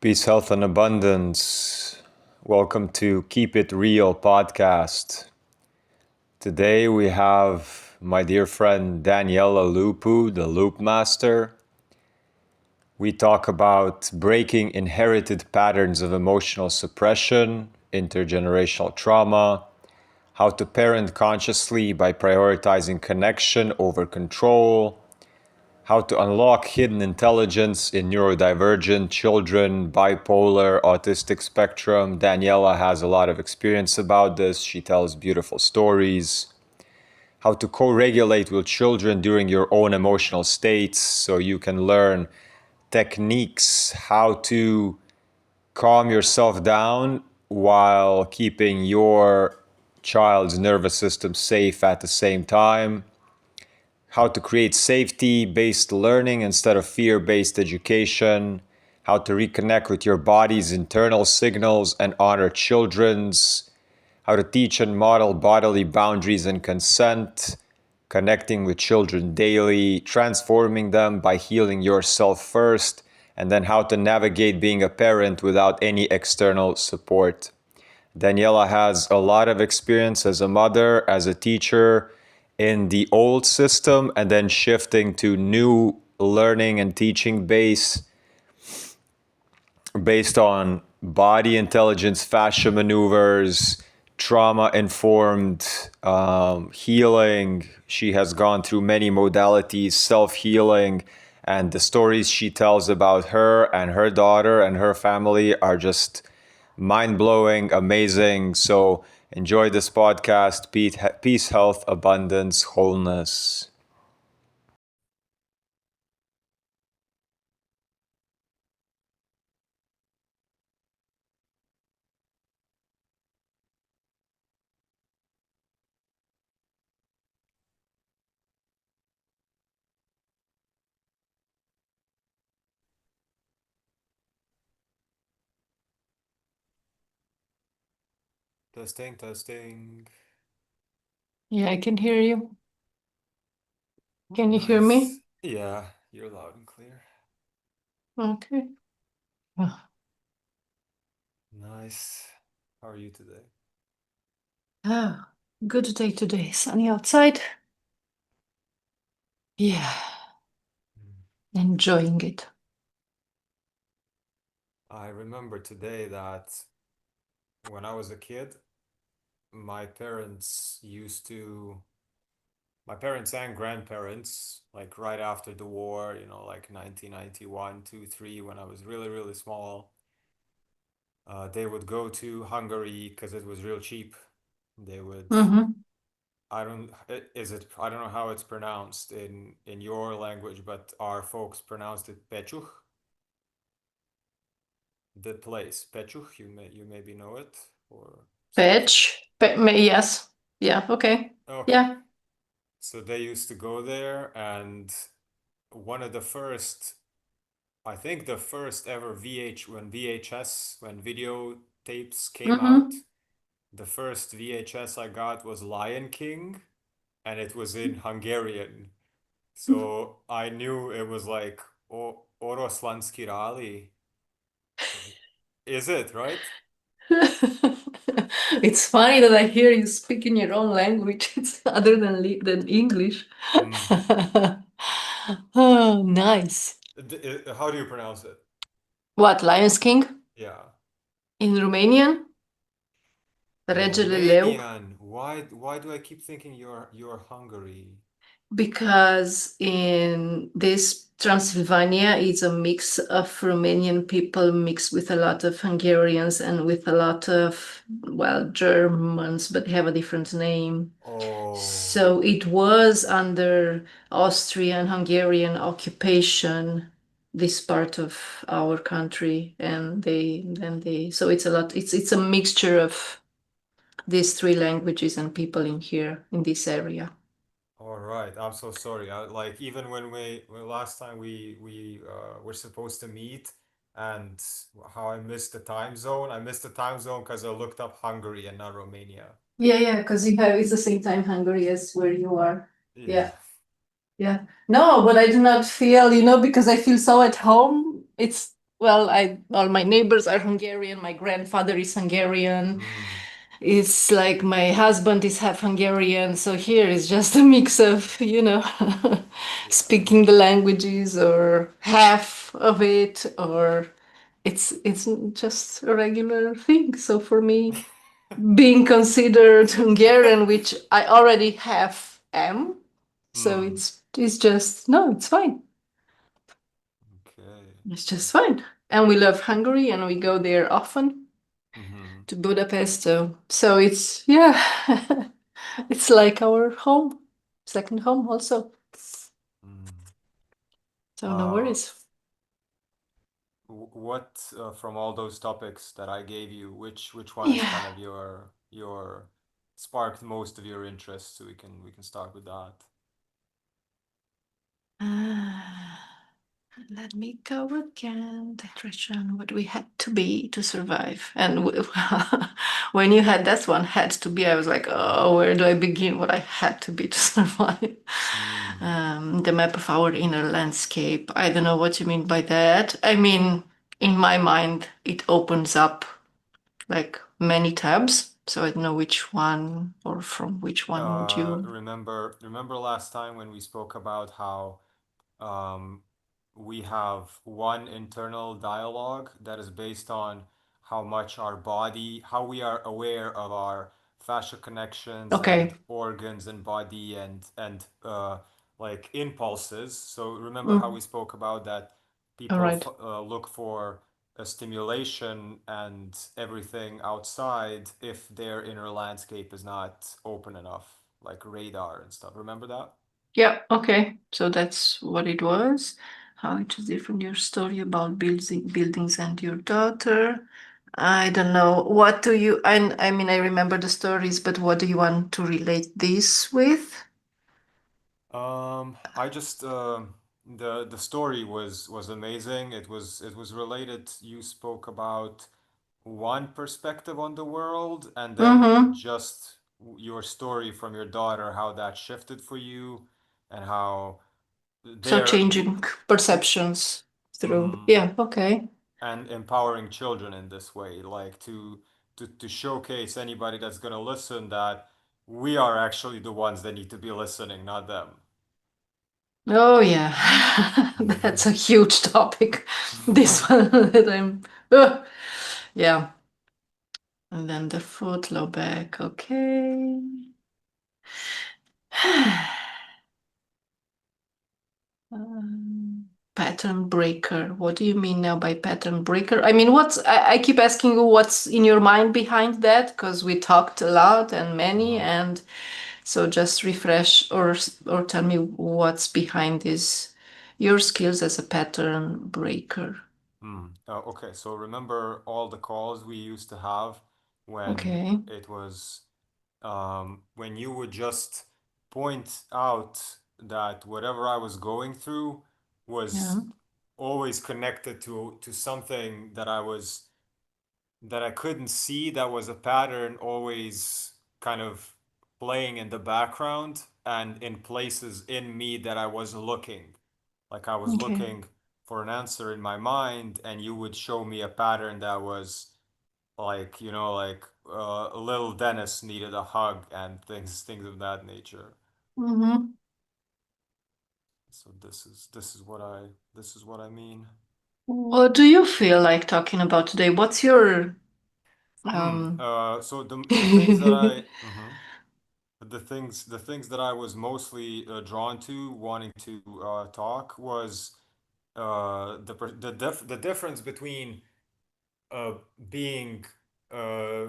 Peace, health, and abundance. Welcome to Keep It Real podcast. Today we have my dear friend Daniela Lupu, the Loop Master. We talk about breaking inherited patterns of emotional suppression, intergenerational trauma, how to parent consciously by prioritizing connection over control, how to unlock hidden intelligence in neurodivergent children, bipolar, autistic spectrum. Daniela has a lot of experience about this. She tells beautiful stories. How to co-regulate with children during your own emotional states so you can learn techniques how to calm yourself down while keeping your child's nervous system safe at the same time. How to create safety-based learning instead of fear-based education, how to reconnect with your body's internal signals and honor children's, how to teach and model bodily boundaries and consent, connecting with children daily, transforming them by healing yourself first, and then how to navigate being a parent without any external support. Daniela has a lot of experience as a mother, as a teacher in the old system, and then shifting to new learning and teaching based on body intelligence, fascia maneuvers, trauma-informed healing. She has gone through many modalities, self-healing, and the stories she tells about her and her daughter and her family are just mind-blowing, amazing. So enjoy this podcast. Peace, health, abundance, wholeness. Testing, testing. Yeah, I can hear you. Can you hear me? Yeah, you're loud and clear. Okay. Oh, Nice. How are you today? ah, good day today. Sunny outside. Yeah, enjoying it. I remember today that when I was a kid, my parents used to, my parents and grandparents, like right after the war, like 1991, 2, 3, when I was really, really small, they would go to Hungary because it was real cheap. They would, Mm-hmm. I don't know how it's pronounced in your language, but our folks pronounced it Pechuch, the place. Pechuch, you maybe know it or something. Yes. Yeah, okay. Okay. Yeah. So they used to go there, and one of the first, I think the first ever when video tapes came out, Mm-hmm. the first VHS I got was Lion King, and it was in Hungarian. So I knew it was like Oroslanski Rali. Is it, right? It's funny that I hear you speak in your own language. It's other than English. Mm. Oh, nice. How do you pronounce it? What, Lions King? Yeah. In Romanian? In Regele Leu? Romanian. Why do I keep thinking you're Hungary? Because in this Transylvania it's a mix of Romanian people mixed with a lot of Hungarians and with a lot of, well, Germans, but they have a different name. Oh, So it was under Austrian Hungarian occupation, this part of our country, and so it's a lot, it's a mixture of these three languages and people in here in this area. all right. I'm so sorry. Like even when last time we were supposed to meet, and how I missed the time zone. I missed the time zone because I looked up Hungary and not Romania. Yeah, yeah, because you have it's the same time Hungary as where you are. Yeah. Yeah, yeah. No, but I do not feel, because I feel so at home. It's well, I all my neighbors are Hungarian. My grandfather is Hungarian. Mm, It's like my husband is half Hungarian, so here is just a mix of, yeah. speaking the languages or half of it, or it's just a regular thing. So for me, being considered Hungarian, which I already half am, so Mm, it's just no, it's fine. okay. It's just fine. And we love Hungary and we go there often Mm-hmm. to Budapest. So it's, yeah, it's like our home, second home also. Mm. So no Uh, worries. what from all those topics that I gave you, which one is Yeah. kind of your sparked most of your interest? So we can start with that. Uh, Let me go again. Direction, what we had to be to survive. And when you had that one, had to be, I was like, oh, where do I begin? What I had to be to survive. Mm. The map of our inner landscape. I don't know what you mean by that. I mean, in my mind, it opens up like many tabs. So I don't know which one or from which one would you. Remember last time when we spoke about how um, we have one internal dialogue that is based on how much our body, how we are aware of our fascia connections Okay. and organs and body and like impulses. So remember how Mm, we spoke about that all people right. look for a stimulation and everything outside if their inner landscape is not open enough, like radar and stuff. Remember that? Yeah, okay. So that's what it was. How it is different, your story about buildings and your daughter. I don't know. What do you, I mean, I remember the stories, but what do you want to relate this with? I just the story was amazing. It was related. You spoke about one perspective on the world, and then Mm-hmm. just your story from your daughter, how that shifted for you, and how So there you. changing perceptions through, Mhm. yeah, okay. And empowering children in this way, like to showcase anybody that's gonna listen that we are actually the ones that need to be listening, not them. Oh, yeah. That's a huge topic. This one that I'm, uh, yeah. And then the foot low back, okay. Pattern breaker. What do you mean now by pattern breaker? I mean, I keep asking you what's in your mind behind that because we talked a lot and many, Mhm. and so just refresh or tell me what's behind this, your skills as a pattern breaker. Okay, so remember all the calls we used to have when Okay. it was when you would just point out that whatever I was going through Yeah. was always connected to something that I couldn't see, that was a pattern always kind of playing in the background and in places in me that I was looking. Like I was Okay. looking for an answer in my mind, and you would show me a pattern that was like, like little Dennis needed a hug and things of that nature. Mm-hmm. So this is what I mean. What do you feel like talking about today? What's your um So the things that I the things that I was mostly drawn to wanting to talk was the difference between uh, being uh,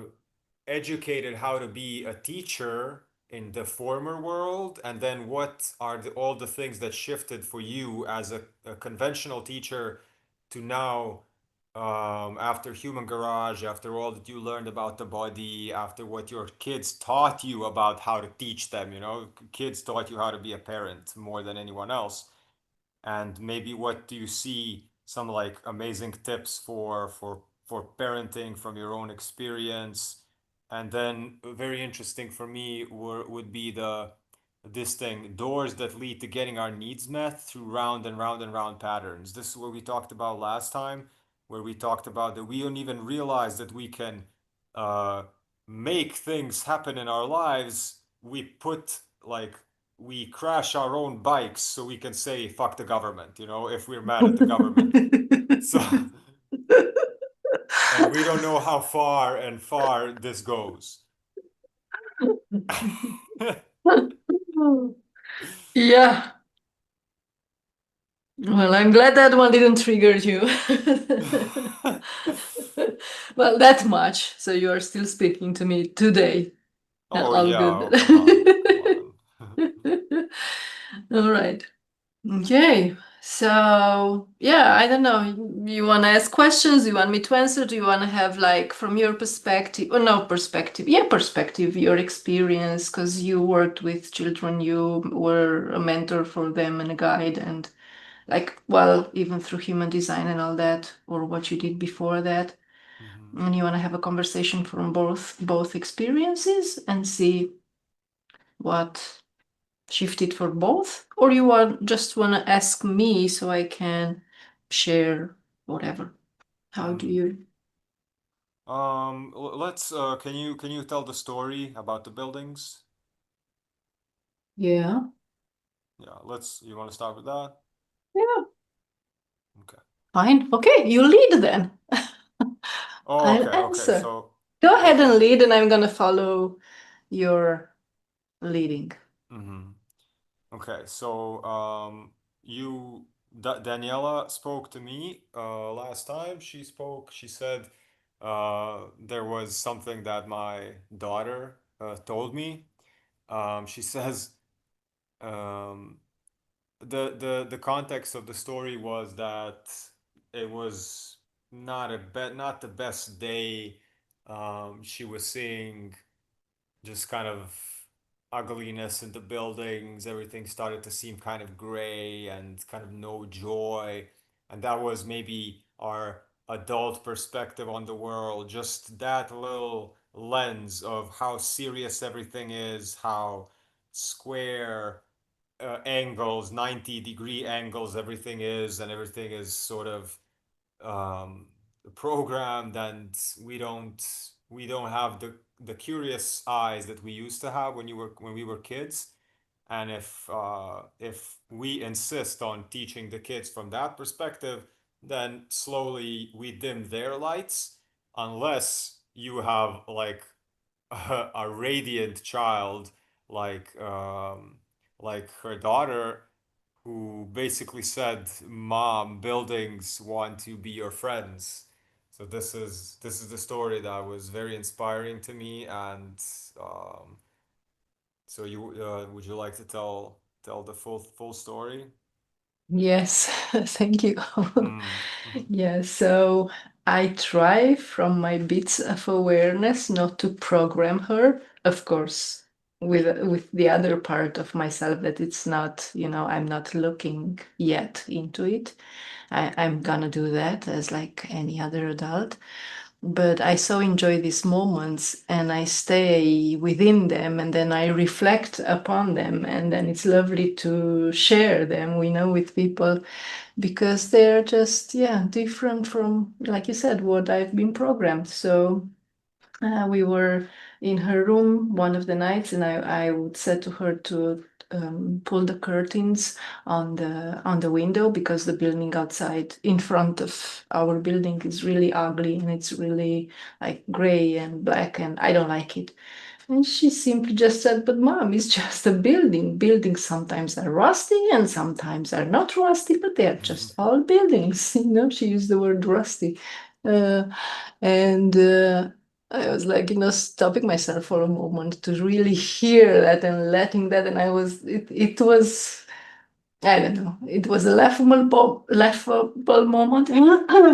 educated how to be a teacher in the former world, and then what are all the things that shifted for you as a conventional teacher to now, after Human Garage, after all that you learned about the body, after what your kids taught you about how to teach them, kids taught you how to be a parent more than anyone else. And maybe what do you see some like amazing tips for parenting from your own experience? And then very interesting for me would be the this thing, doors that lead to getting our needs met through round and round and round patterns. This is what we talked about last time where we talked about that we don't even realize that we can uh, make things happen in our lives. We put like we crash our own bikes so we can say fuck the government, if we're mad at the government. So, and we don't know how far and far this goes. Yeah. Well, I'm glad that one didn't trigger you. Well, that much. So you are still speaking to me today. Oh All yeah, good. oh come on, come on. All right. Okay. So, yeah, I don't know. You want to ask questions? You want me to answer? Do you want to have, like, from your perspective, or no perspective? Yeah, perspective, your experience, because you worked with children, you were a mentor for them and a guide, and like, well, even through human design and all that, or what you did before that. Mhm. And you want to have a conversation from both experiences and see what shifted for both, or you just want to ask me so I can share whatever. How do Mm. you? Let's can you tell the story about the buildings? Yeah. Yeah, you want to start with that? Yeah. Okay. Fine. Okay, you lead then. Oh, I'll okay, okay. answer. So, Go ahead okay. and lead, and I'm gonna follow your leading. Mm-hmm. Okay, so you Daniela spoke to me last time. She said there was something that my daughter told me. She says um, the context of the story was that it was not the best day. She was seeing just kind of ugliness in the buildings. Everything started to seem kind of gray and kind of no joy. And that was maybe our adult perspective on the world, just that little lens of how serious everything is, how square angles, 90-degree angles everything is, and everything is sort of um, programmed, and we don't have the curious eyes that we used to have when we were kids. And if we insist on teaching the kids from that perspective, then slowly we dim their lights, unless you have like a radiant child like her daughter, who basically said, "Mom, buildings want to be your friends." So this is the story that was very inspiring to me, and um, so you would you like to tell the full story? Yes, thank you. Mm, mhm, Yeah, so I try from my bits of awareness not to program her, of course, with the other part of myself that it's not, I'm not looking yet into it. I'm gonna do that as like any other adult. But I so enjoy these moments and I stay within them and then I reflect upon them. And then it's lovely to share them, with people because they're just, yeah, different from, like you said, what I've been programmed. So we were in her room one of the nights, and I would said to her to pull the curtains on the window because the building outside in front of our building is really ugly and it's really like gray and black, and I don't like it. And she simply just said, "But mom, it's just a building. Buildings sometimes are rusty and sometimes are not rusty, but they're just all buildings." She used the word rusty. Uh, and I was like, stopping myself for a moment to really hear that and letting that. And it was, I don't know, it was a laughable moment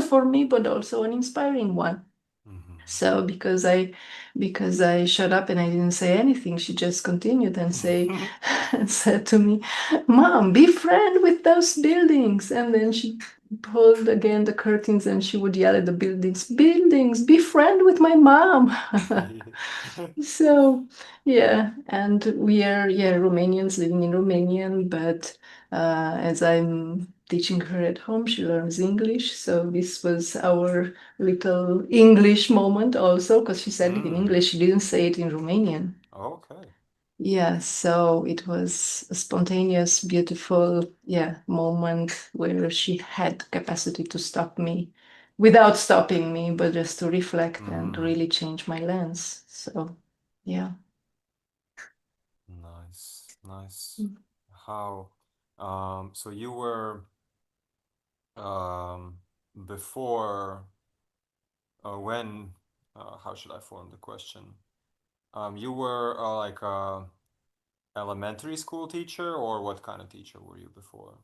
for me, but also an inspiring one. mhm. So because I shut up and I didn't say anything, she just continued and and said to me, "Mom, be friend with those buildings." And then she pulled again the curtains and she would yell at the buildings, "Buildings, be friend with my mom." So yeah, and we are, yeah, Romanians living in Romanian, but as I'm teaching her at home. She learns English. So this was our little English moment also, because she said it in Mm. English. She didn't say it in Romanian. Okay. Yeah, so it was a spontaneous, beautiful, yeah, moment where she had capacity to stop me without stopping me, but just to reflect and Mm. really change my lens. So, yeah. Nice, nice. How, so you were, um, before, when, how should I form the question? You were like a elementary school teacher, or what kind of teacher were you before?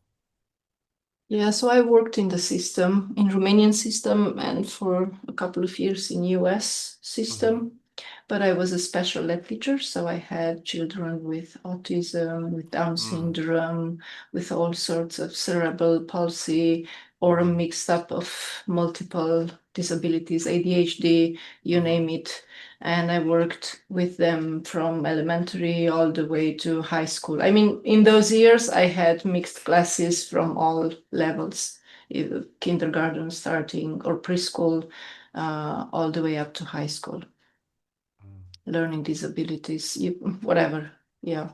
Yeah, so I worked in the system, in Romanian system, and for a couple of years in US Mm-hmm. system. But I was a special ed teacher, so I had children with autism, with Down Mm. syndrome, with all sorts of cerebral palsy, or a Mm-hmm. mixed up of multiple disabilities, ADHD, you Mm-hmm. name it. And I worked with them from elementary all the way to high school. I mean, in those years, I had mixed classes from all levels, either kindergarten starting or preschool, all the way up to high school. Mm. Learning disabilities, whatever, yeah,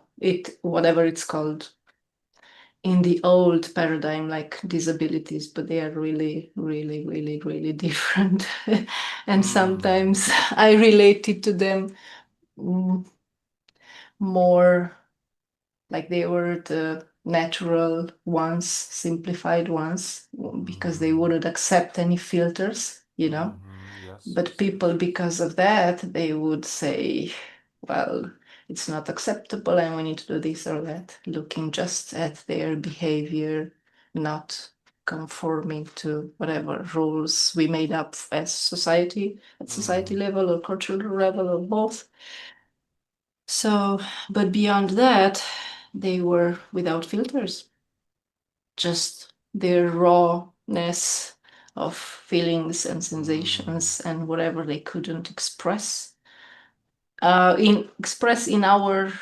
whatever it's called in the old paradigm, like disabilities, but they are really, really, really, really different. And Mm. sometimes I related to them mm, more like they were the natural ones, simplified ones, because they Mm-hmm. wouldn't accept any filters, you know. Mm-hmm. Yes, But yes, people, yes. because of that, they would say, well, it's not acceptable and we need to do this or that, looking just at their behavior, not conforming to whatever rules we made up as society, at society Mm. level or cultural level or both. So, but beyond that, they were without filters, just their rawness of feelings and Mm. sensations and whatever they couldn't express in our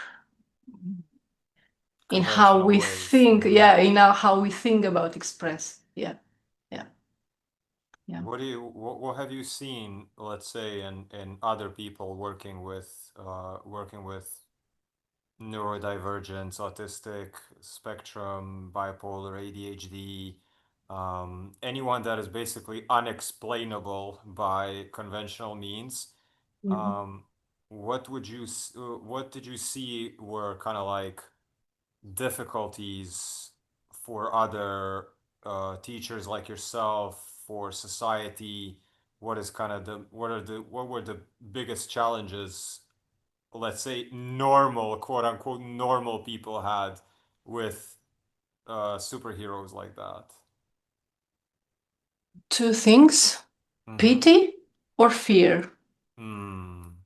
in how Conventional we ways. think, Mm-hmm. yeah, in how we think about express, yeah, yeah, yeah. What have you seen, let's say, in other people working with neurodivergence, autistic spectrum, bipolar, ADHD, anyone that is basically unexplainable by conventional means? Mhm. Um, what did you see were kind of like difficulties for other teachers like yourself, for society? What were the biggest challenges, let's say normal, quote unquote, normal people had with superheroes like that? Two things: Mm-hmm. pity or fear. Hmm.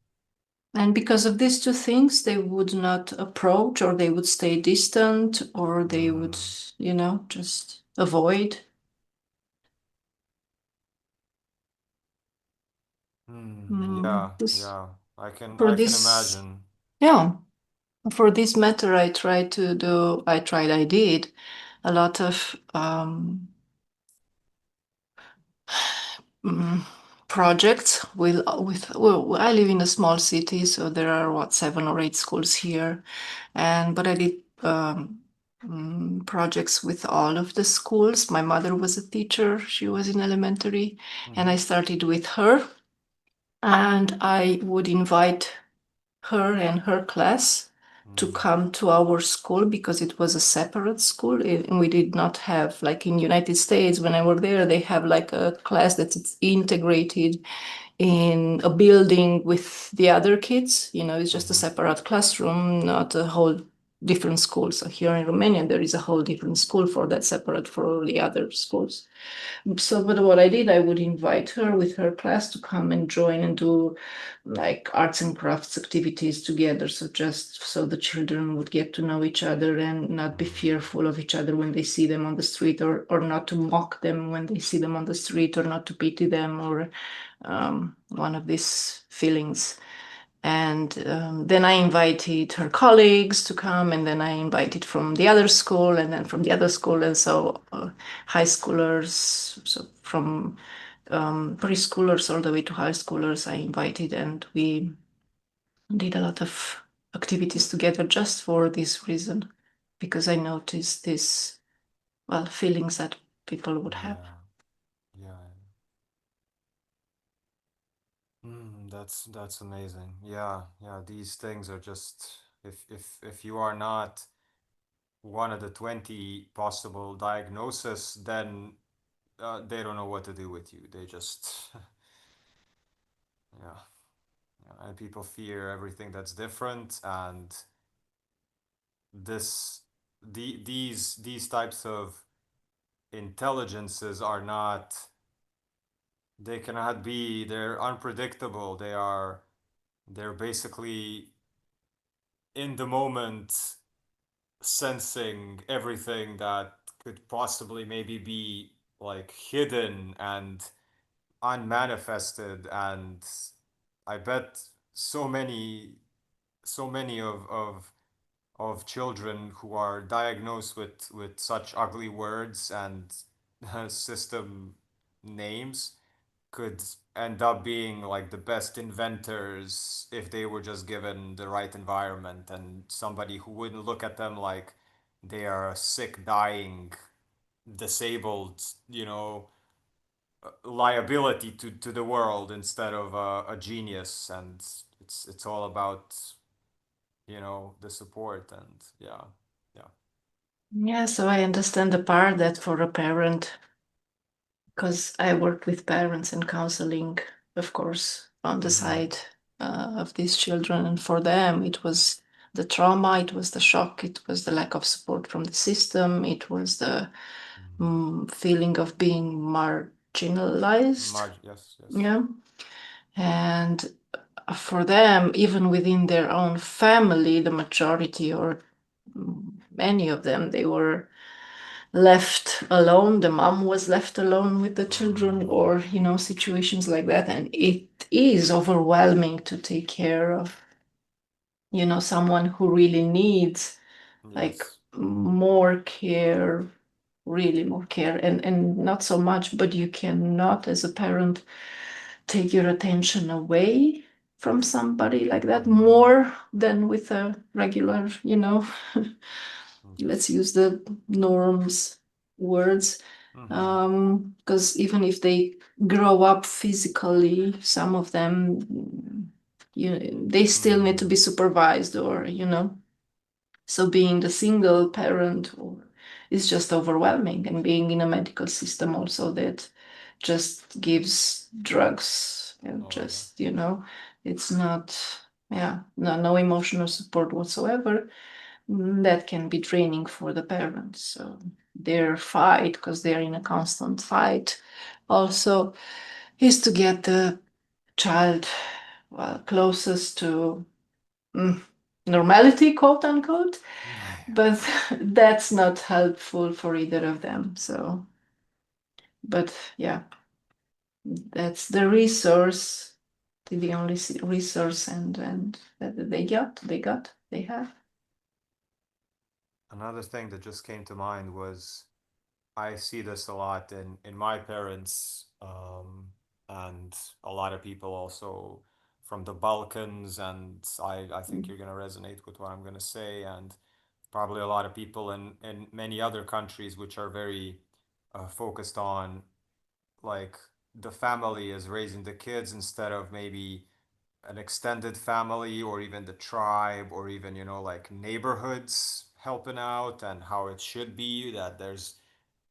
And because of these two things, they would not approach, or they would stay distant, or they would, Hmm. just avoid. Hmm. Yeah, This yeah. I can for I can this, imagine. yeah, for this matter, I did a lot of mm, projects well, I live in a small city, so there are what, 7 or 8 schools here, but I did projects with all of the schools. My mother was a teacher; she was in elementary, and Mm-hmm. I started with her, and I would invite her and her class to Mm. come to our school because it was a separate school, and we did not have, like in United States when I worked there, they have like a class that's integrated in a building with the other kids. It's just a Mm-hmm. separate classroom, not a whole different school. So here in Romania there is a whole different school for that, separate for all the other schools. So, but what I did, I would invite her with her class to come and join and do like arts and crafts activities together. So just so the children would get to know each other and not be Mm. fearful of each other when they see them on the street, or not to mock them when they see them on the street, or not to pity them, or one of these feelings. And then I invited her colleagues to come, and then I invited from the other school, and then from the other school, and so high schoolers, so from preschoolers all the way to high schoolers, I invited, and we did a lot of activities together just for this reason, because I noticed this, well, feelings that people would have. Yeah. Yeah. That's amazing. Yeah, yeah. These things are just if you are not one of the 20 possible diagnosis, then they don't know what to do with you. They just yeah, yeah. And people fear everything that's different, and this these types of intelligences are not they cannot be they're unpredictable. They're basically in the moment sensing everything that could possibly maybe be like hidden and unmanifested. And I bet so many so many of children who are diagnosed with such ugly words and system names could end up being like the best inventors if they were just given the right environment and somebody who wouldn't look at them like they are a sick, dying, disabled, liability to the world instead of a genius. And it's all about, the support and yeah, yeah. Yeah, so I understand the part that for a parent, because I worked with parents and counseling, of course, on the Mm-hmm. side of these children. And for them, it was the trauma, it was the shock, it was the lack of support from the system, it was the Mm-hmm. feeling of being marginalized. Yes, yes. Yeah. And for them, even within their own family, the majority or many of them, they were left alone. The mom was left alone with the children, Mm, or situations like that. And it is overwhelming to take care of someone who really needs like yes. more care, really more care, and not so much, but you cannot as a parent take your attention away from somebody like that Mm-hmm. more than with a regular, let's Yes. use the norms words. Mm-hmm. Because even if they grow up physically, some of them, they still need to Mm-hmm. be supervised, or so being the single parent is just overwhelming, and being in a medical system also that just gives drugs and Oh yeah. just, it's not, yeah, no emotional support whatsoever. That can be draining for the parents. So their fight, because they're in a constant fight, also is to get the child, well, closest to mm, normality, quote unquote, but that's not helpful for either of them. So, but yeah, that's the resource, the only resource, and that they have. Another thing that just came to mind was I see this a lot in my parents, and a lot of people also from the Balkans, and I think you're gonna resonate with what I'm gonna say, and probably a lot of people in many other countries which are very focused on like the family is raising the kids instead of maybe an extended family or even the tribe or even like neighborhoods helping out and how it should be that there's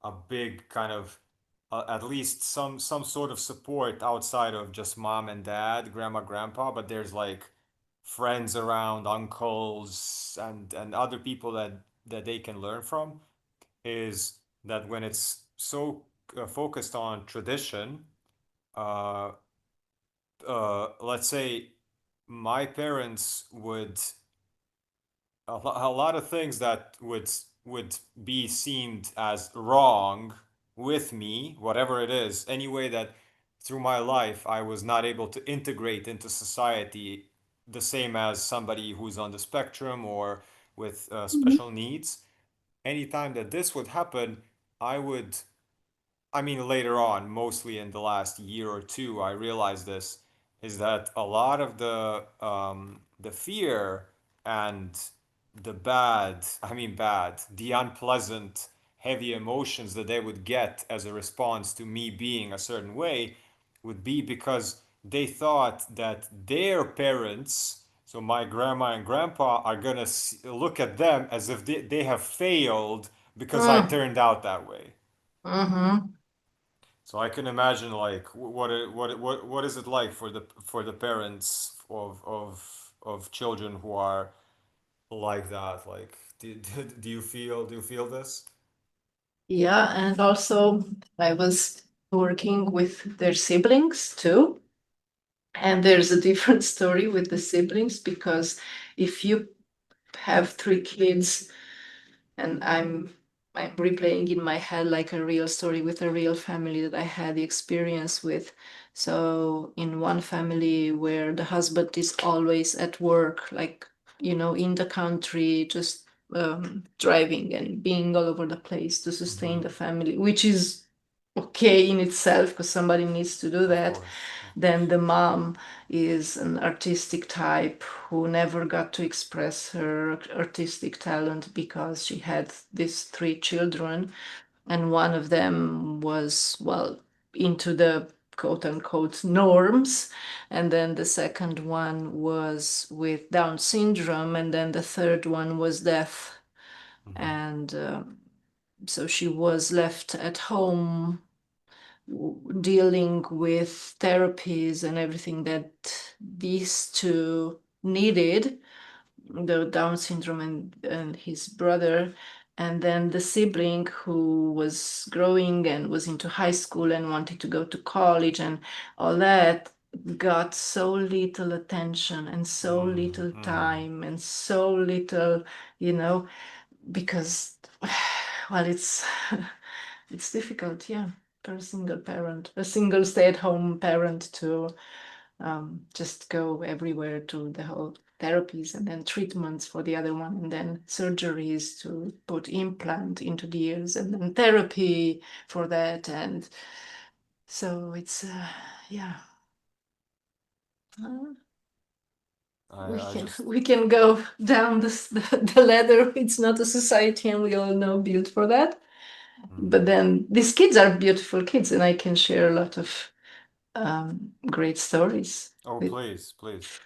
a big kind of at least some sort of support outside of just mom and dad, grandma, grandpa, but there's like friends around, uncles and other people that they can learn from. Is that when it's so focused on tradition, uh, let's say my parents would a lot of things that would be seemed as wrong with me, whatever it is, any way that through my life I was not able to integrate into society the same as somebody who's on the spectrum or with Mhm. special needs. Anytime that this would happen, I would, I mean, later on, mostly in the last year or two, I realized this is that a lot of the fear and the bad, I mean bad, the unpleasant, heavy emotions that they would get as a response to me being a certain way would be because they thought that their parents, so my grandma and grandpa, are gonna look at them as if they have failed because I Mm. turned out that way. Mhm. So I can imagine like what is it like for the parents of children who are like that? Like do you feel this? Yeah, and also I was working with their siblings too. And there's a different story with the siblings because if you have three kids, and I'm replaying in my head like a real story with a real family that I had the experience with. So in one family where the husband is always at work, like in the country, just driving and being all over the place to sustain Mm-hmm. the family, which is okay in itself because somebody needs to do Of that. course, of Then course. the mom is an artistic type who never got to express her artistic talent because she had these three children, and one of them was, well, into the quote unquote norms, and then the second one was with Down syndrome, and then the third one was deaf. Mm-hmm. And so she was left at home dealing with therapies and everything that these two needed, the Down syndrome and his brother. And then the sibling who was growing and was into high school and wanted to go to college and all that got so little attention and so little Mm-hmm. time and so little, you know, because, well, it's difficult, yeah, for a single parent, a single stay-at-home parent to just go everywhere to the whole therapies and then treatments for the other one and then surgeries to put implant into the ears and then therapy for that. And so it's yeah. Uh, we I can just we can go down the ladder. It's not a society, and we all know built for that. But mm. then these kids are beautiful kids, and I can share a lot of great stories Oh with please, please.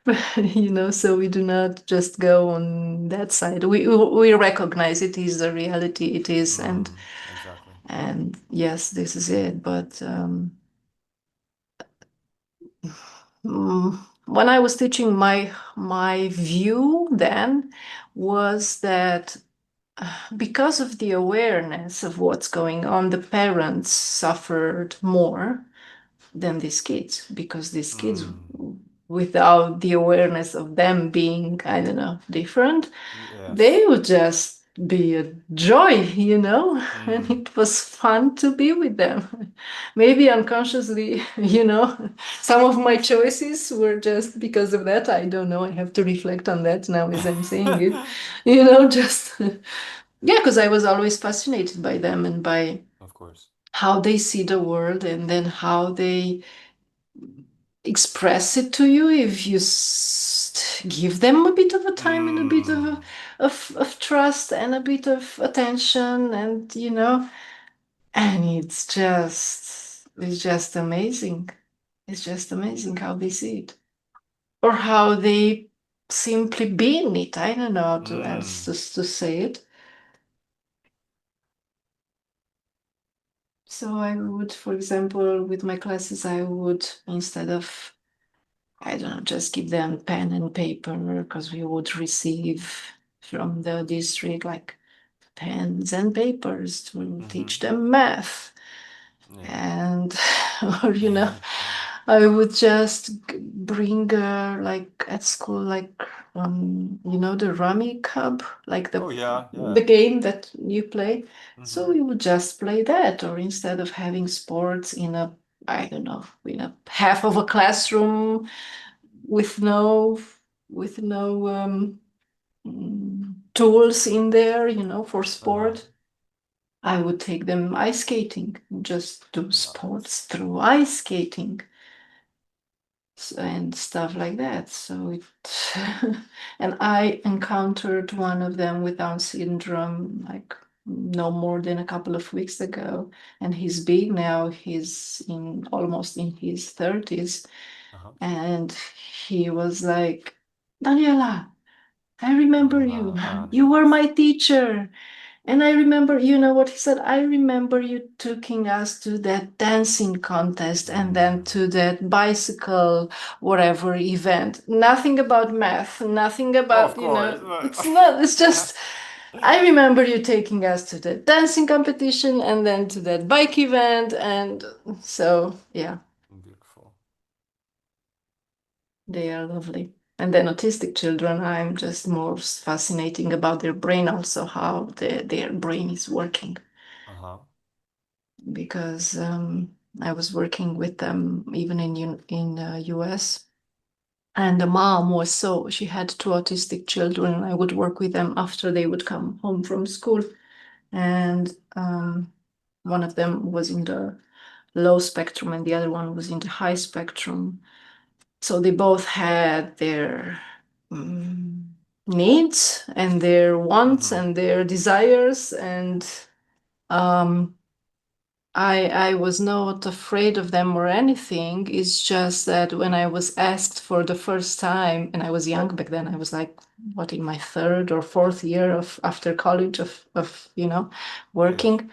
so we do not just go on that side. We recognize it is the reality it is, and Mm, exactly. yes, this is it. But when I was teaching, my view then was that because of the awareness of what's going on, the parents suffered more than these kids because these kids, Mm, without the awareness of them being, I don't know, different, yes. they would just be a joy, and Mm, it was fun to be with them. Maybe unconsciously, some of my choices were just because of that. I don't know. I have to reflect on that now as I'm saying it, just, yeah, because I was always fascinated by them and by of course. how they see the world and then how they express it to you if you give them a bit of a time and a bit Mm, of trust and a bit of attention, and and it's just amazing. It's just amazing how they see it or how they simply be in it. I don't know how to else mm, to say it. So I would, for example, with my classes, I would, instead of, I don't know, just give them pen and paper because we would receive from the district like pens and papers to mm-hmm. teach them math. Yeah. And, or, I would just bring, like at school, like, the rummy cub, like Oh yeah, the yeah. game that you play. So Mm-hmm. we would just play that, or instead of having sports I don't know, in a half of a classroom with no no tools in there, for Uh-huh. sport, I would take them ice skating, just do Nice. sports through ice skating and stuff like that. So it, and I encountered one of them with Down syndrome, like no more than a couple of weeks ago, and he's big now. He's in almost in his 30s, Uh-huh. and he was like, Daniela, I remember you. You were Nice. my teacher. And I remember, you know what he said? I remember you taking us to that dancing contest and then Mm. to that bicycle, whatever event. Nothing about math, nothing Of about, course. it's not, it's just, I remember you taking us to the dancing competition and then to that bike event. And so, yeah, Beautiful. they are lovely. And then autistic children, I'm just more fascinating about their brain, also how their brain is working. Uh-huh. Because I was working with them even in US. And the mom was she had two autistic children. And I would work with them after they would come home from school. And one of them was in the low spectrum and the other one was in the high spectrum. So they both had their needs and their wants Mm-hmm. and their desires. And um, I was not afraid of them or anything. It's just that when I was asked for the first time, and I was young back then, I was like, what, in my third or fourth year of after college of Yes. working.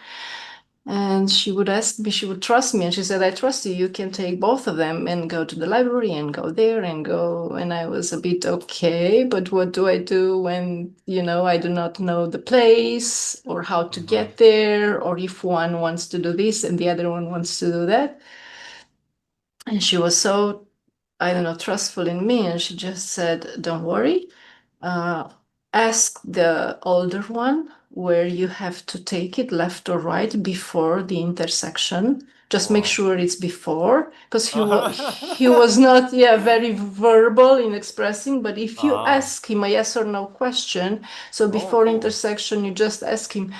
And she would ask me, she would trust me, and she said, I trust you. You can take both of them and go to the library and go there and go. And I was a bit okay, but what do I do when, I do not know the place or how to Mm-hmm. get there, or if one wants to do this and the other one wants to do that? And she was so, I don't know, trustful in me. And she just said, don't worry. Uh, Ask the older one where you have to take it, left or right, before the intersection. Just make Wow. sure it's before, because he Uh-huh. was not, yeah, very verbal in expressing. But if you Ah. ask him a yes or no question, so Oh, before cool. intersection, you just ask him,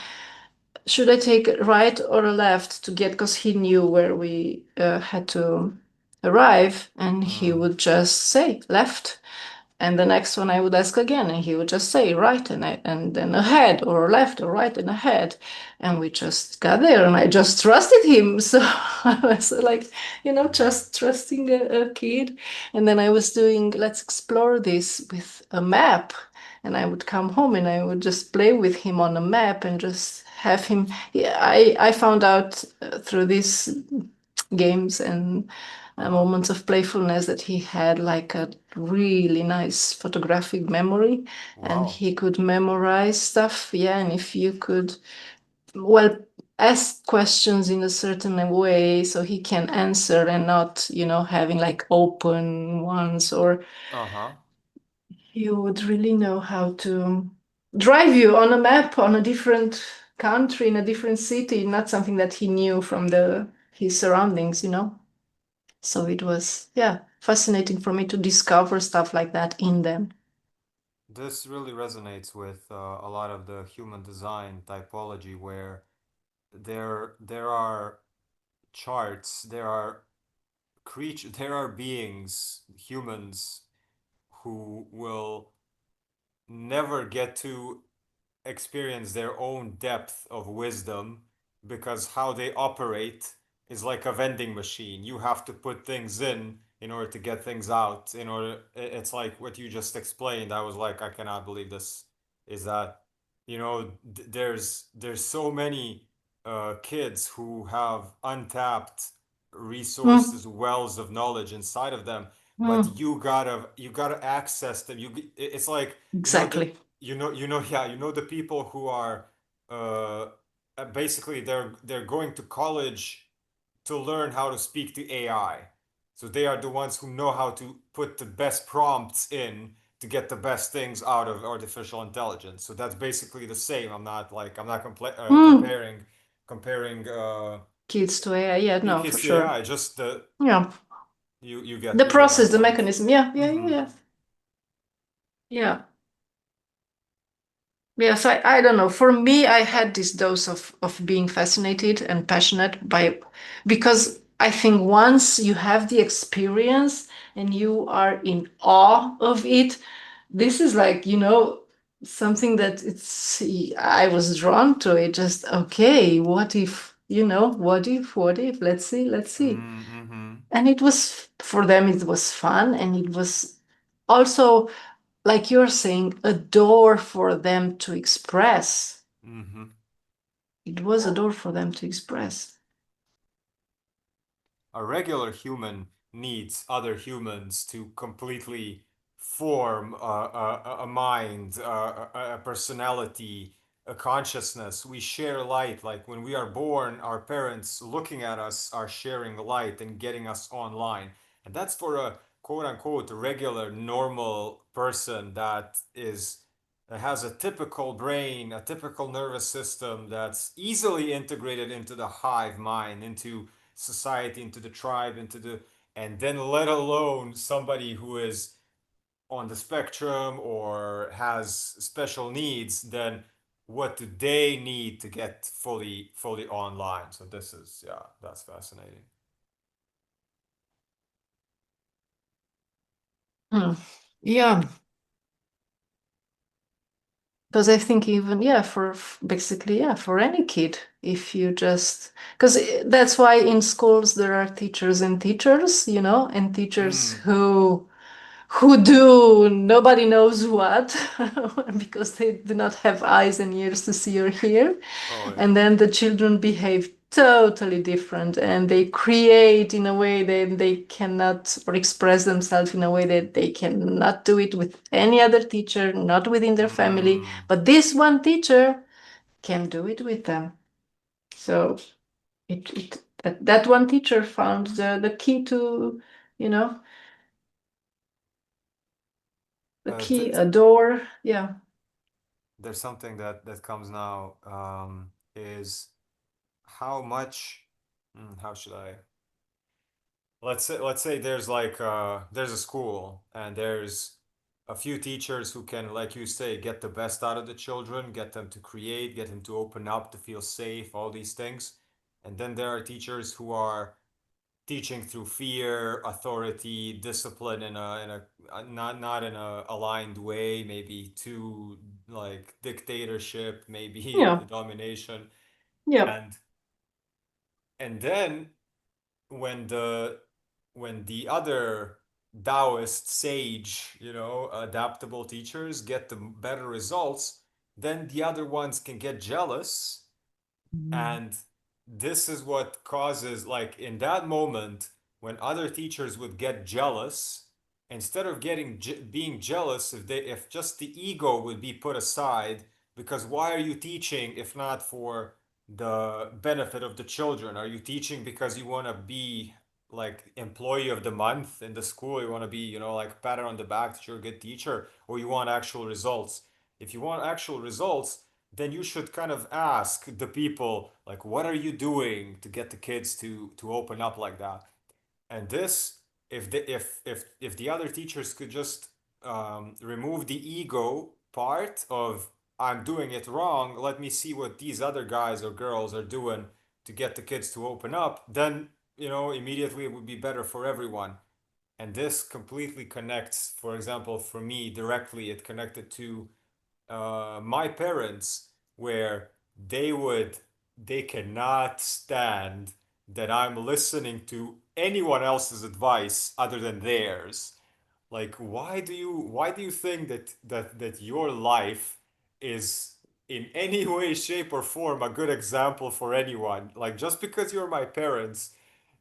should I take a right or a left to get, because he knew where we had to arrive, and he Mm. would just say left. And the next one I would ask again, and he would just say right, and then ahead or left or right and ahead, and we just got there, and I just trusted him. So I was like, Mm. just trusting a kid. And then I was doing let's explore this with a map, and I would come home and I would just play with him on a map and just have him. Yeah, I found out through these games and Uh-huh. moments of playfulness that he had like a really nice photographic memory, and Wow. he could memorize stuff. Yeah, and if you could, well, ask questions in a certain way so he can answer and not, having like open ones, or Uh-huh. he would really know how to drive you on a map on a different country, in a different city, not something that he knew from the his surroundings. So it was, yeah, fascinating for me to discover stuff like that in them. This really resonates with a lot of the human design typology where there are charts, there are there are beings, humans who will never get to experience their own depth of wisdom because how they operate is like a vending machine. You have to put things in order to get things out. In order, it's like what you just explained. I was like, I cannot believe this. Is that, there's so many kids who have untapped Mm, resources, wells of knowledge inside of them, but mm, you gotta access them. It's like the exactly. yeah, the people who are uh, basically they're going to college to learn how to speak to AI. So they are the ones who know how to put the best prompts in to get the best things out of artificial intelligence. So that's basically the same. I'm not Mm, comparing kids to AI, yeah, no, for kids to sure. AI. Just the Yeah, you get the you get my process, the point. mechanism, yeah, yeah, yeah, Hmm. yeah. Yeah. Yes, I don't know. For me, I had this dose of being fascinated and passionate by because I think once you have the experience and you are in awe of it, this is like, something that I was drawn to it. Just okay, what if, what if, let's see. Mm-hmm. And it was for them, it was fun, and it was also, like you're saying, a door for them to express. Mm-hmm. It was a door for them to express. A regular human needs other humans to completely form a mind, a personality, a consciousness. We share light. Like when we are born, our parents looking at us are sharing light and getting us online. And that's for a quote unquote regular, normal person that has a typical brain, a typical nervous system that's easily integrated into the hive mind, into society, into the tribe, and then let alone somebody who is on the spectrum or has special needs, then what do they need to get fully online? So this is, yeah, that's fascinating. Hmm. Yeah, because I think even, yeah, basically, yeah, for any kid, if you just, because that's why in schools there are teachers and teachers, and teachers Mm. who do nobody knows what because they do not have eyes and ears to see or hear. Oh And yeah. then the children behave totally different and they create in a way that they cannot, or express themselves in a way that they cannot do it with any other teacher, not within their family. Mm. But this one teacher can do it with them. So that one teacher found the key to, you know, the Uh, key, th- a door. Yeah. there's something that comes now, is how much, how should I let's say there's a school and there's a few teachers who can, like you say, get the best out of the children, get them to create, get them to open up, to feel safe, all these things. And then there are teachers who are teaching through fear, authority, discipline in a not in a aligned way, maybe too like dictatorship, maybe Yeah. domination. Yeah. And then when the other Taoist sage, adaptable teachers get the better results, then the other ones can get jealous. And this is what causes, like in that moment, when other teachers would get jealous, instead of being jealous, if just the ego would be put aside, because why are you teaching if not for the benefit of the children? Are you teaching because you want to be like employee of the month in the school? You want to be, like patted on the back that you're a good teacher, or you want actual results? If you want actual results, then you should kind of ask the people, like, what are you doing to get the kids to open up like that? And this, if the other teachers could just remove the ego part of I'm doing it wrong, let me see what these other guys or girls are doing to get the kids to open up, then immediately it would be better for everyone. And this completely connects, for example, for me directly, it connected to my parents, where they cannot stand that I'm listening to anyone else's advice other than theirs. Like, why do you think that your life is in any way, shape, or form a good example for anyone? Like, just because you're my parents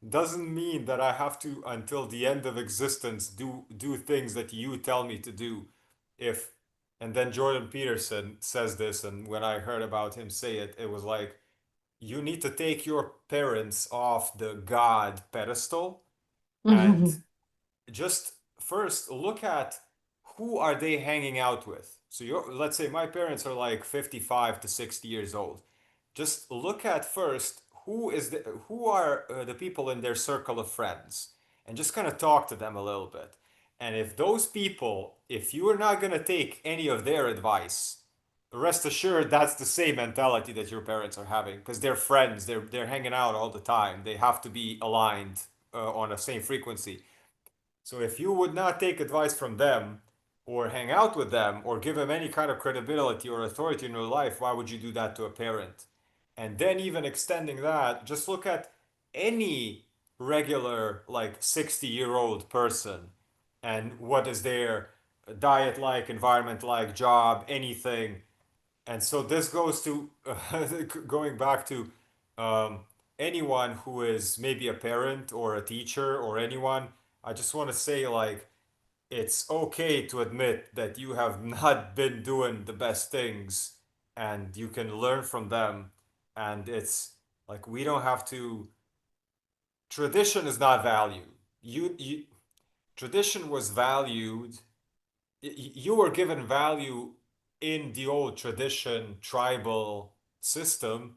doesn't mean that I have to, until the end of existence, do things that you tell me to do. If And then Jordan Peterson says this, and when I heard about him say it, it was like, you need to take your parents off the God pedestal and just first look at who are they hanging out with. So let's say my parents are like 55 to 60 years old. Just look at first who are the people in their circle of friends, and just kind of talk to them a little bit. And if those people, if you are not going to take any of their advice, rest assured that's the same mentality that your parents are having because they're friends, they're hanging out all the time. They have to be aligned on the same frequency. So if you would not take advice from them or hang out with them or give them any kind of credibility or authority in your life, why would you do that to a parent? And then even extending that, just look at any regular like 60-year-old person and what is their diet like, environment like, job, anything. And so this goes to going back to um, anyone who is maybe a parent or a teacher or anyone. I just want to say, like, it's okay to admit that you have not been doing the best things and you can learn from them. And it's like, we don't have to, tradition is not valued. You tradition was valued, you were given value in the old tradition tribal system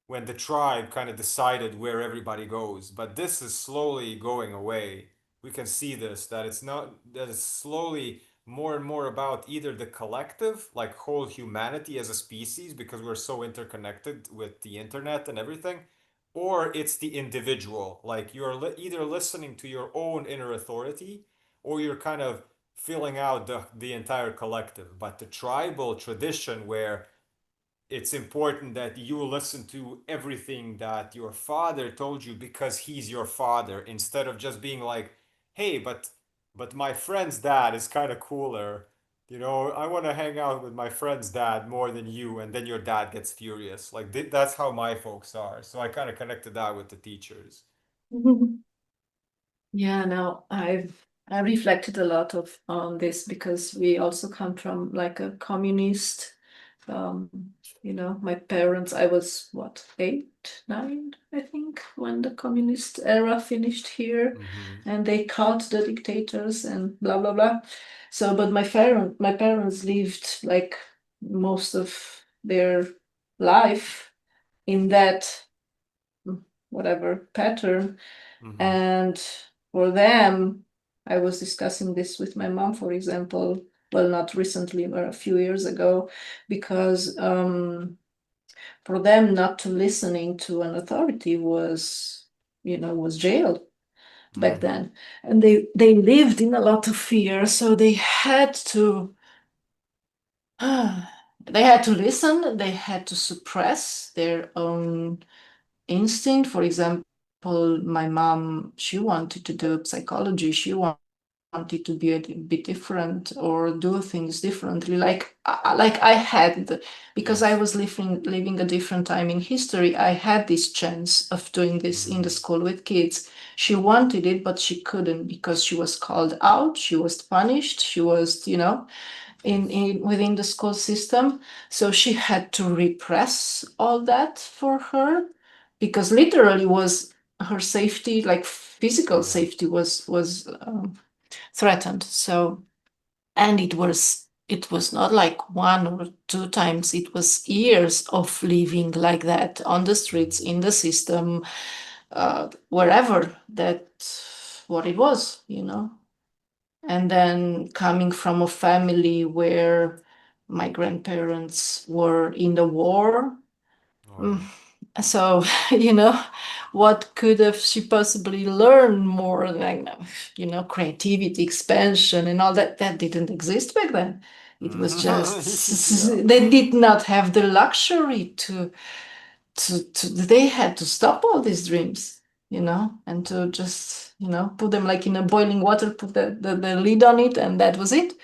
when the tribe kind of decided where everybody goes. But this is slowly going away. We can see this, that it's not, that it's slowly more and more about either the collective, like whole humanity as a species, because we're so interconnected with the internet and everything, or it's the individual. Like you're either listening to your own inner authority or you're kind of filling out the entire collective. But the tribal tradition where it's important that you listen to everything that your father told you because he's your father instead of just being like, hey, but my friend's dad is kind of cooler. You know, I want to hang out with my friend's dad more than you, and then your dad gets furious. Like that's how my folks are. So I kind of connected that with the teachers. Yeah, no, I reflected a lot of on this because we also come from like a communist, um, my parents, I was what, 8, 9, I think, when the communist era finished here, Mm-hmm. and they caught the dictators and blah blah blah. So, but my parents lived like most of their life in that whatever pattern. Mm-hmm. And for them, I was discussing this with my mom, for example, well, not recently, but a few years ago, because for them, not to listening to an authority was jail back Mm-hmm. then. And they lived in a lot of fear, so they had to listen, they had to suppress their own instinct. For example, my mom, she wanted to do psychology. She wanted to be a bit different or do things differently. Like I had, because I Yes. was living a different time in history. I had this chance of doing this in the Mm-hmm. school with kids. She wanted it, but she couldn't because she was called out. She was punished. She was, Yes. in within the school system. So she had to repress all that for her because literally was her safety, like physical Yeah. safety, was threatened. So, and it was not like 1 or 2 times, it was years of living like that on the streets, Mm-hmm. in the system, wherever that what it was. And then coming from a family where my grandparents were in the war. Oh mm, yeah. so, what could have she possibly learned more, like, creativity, expansion, and all that? That didn't exist back then. It was Yeah. just, they did not have the luxury to they had to stop all these dreams, and to just, put them like in a boiling water, put the lid on it, and that was it.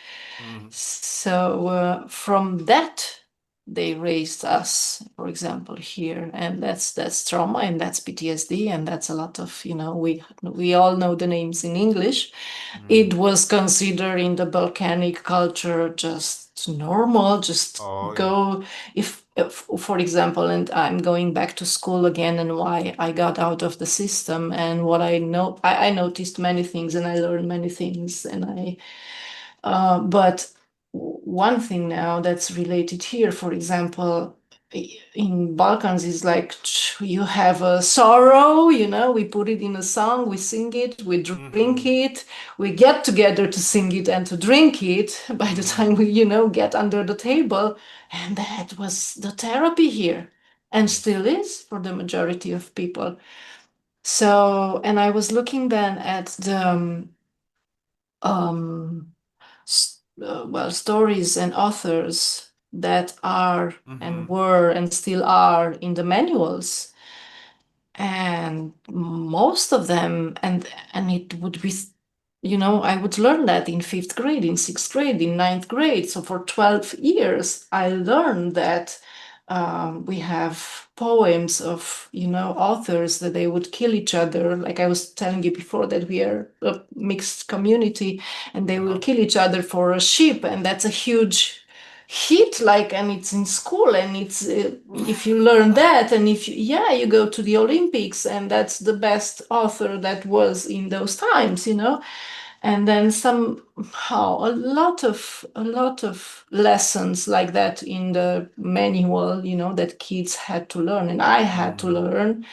Mm-hmm. So from that, they raised us, for example, here, and that's trauma, and that's PTSD, and that's a lot of, we all know the names in English. Mm-hmm. It was considered in the Balkanic culture just normal, just Oh yeah. go. If, for example, and I'm going back to school again, and why I got out of the system, and what I know, I noticed many things, and I learned many things, and but one thing now that's related here, for example, in Balkans is like you have a sorrow, we put it in a song, we sing it, we drink Mm-hmm. it, we get together to sing it and to drink it by the time Mm. we, get under the table. And that was the therapy here and Yes. still is for the majority of people. So, and I was looking then at the um, well, stories and authors that are and Mm-hmm. were and still are in the manuals, and most of them, and it would be, I would learn that in fifth grade, in sixth grade, in ninth grade. So for 12 years I learned that we have poems of, authors that they would kill each other, like I was telling you before, that we are a mixed community, and they will Uh-huh. kill each other for a sheep, and that's a huge hit, like, and it's in school, and it's if you learn that, and if you, yeah, you go to the Olympics, and that's the best author that was in those times, and then somehow a lot of lessons like that in the manual, that kids had to learn and I had to Mm. learn.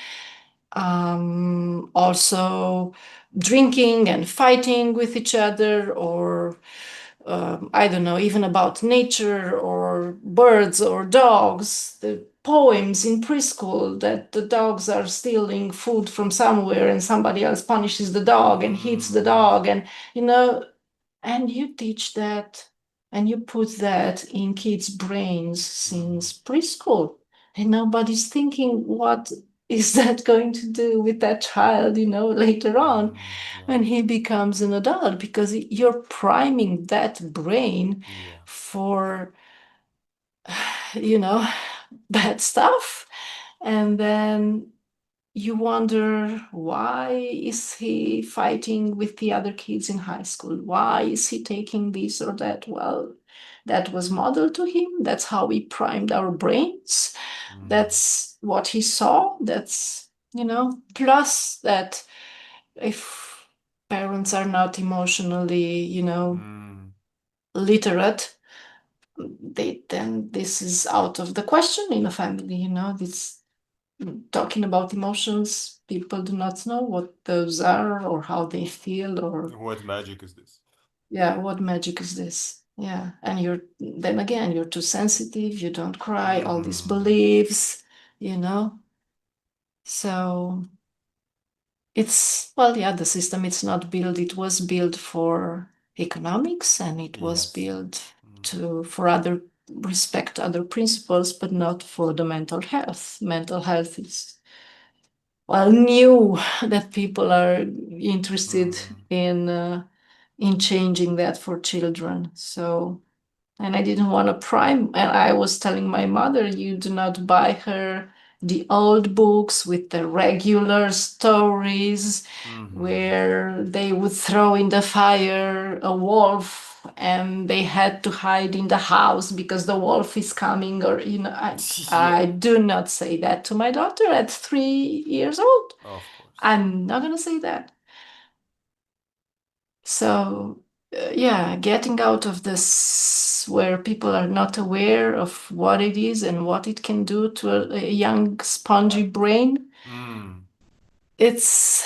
Also drinking and fighting with each other, or I don't know, even about nature or birds or dogs. The poems in preschool that the dogs are stealing food from somewhere and somebody else punishes the dog and hits the Mm. dog, and you know, and you teach that and you put that in kids' brains Mm. since preschool, and nobody's thinking what is that going to do with that child, later on Mm. when Right. he becomes an adult, because you're priming that brain Yeah. for, you know, bad stuff. And then you wonder, why is he fighting with the other kids in high school? Why is he taking this or that? Well, that was modeled to him. That's how we primed our brains. Mm. That's what he saw. That's, plus that if parents are not emotionally, Mm. literate, then this is out of the question in a family, this talking about emotions, people do not know what those are or how they feel, or What magic is this? yeah, what magic is this? Yeah, and then again, you're too sensitive, you don't cry, all these Mm-hmm. beliefs, you know. So it's, well, yeah, the system, it's not built, it was built for economics, and it was Yes. built Mm. to for other, respect other principles, but not for the mental health. Mental health is, well, new that people are interested Mm. in changing that for children. So, and I didn't want to prime. And I was telling my mother, you do not buy her the old books with the regular stories Mm-hmm. where they would throw in the fire a wolf and they had to hide in the house because the wolf is coming, or I Yeah. do not say that to my daughter at 3 years old. Of course. I'm not going to say that. So, yeah, getting out of this where people are not aware of what it is and what it can do to a young spongy brain, Mm. it's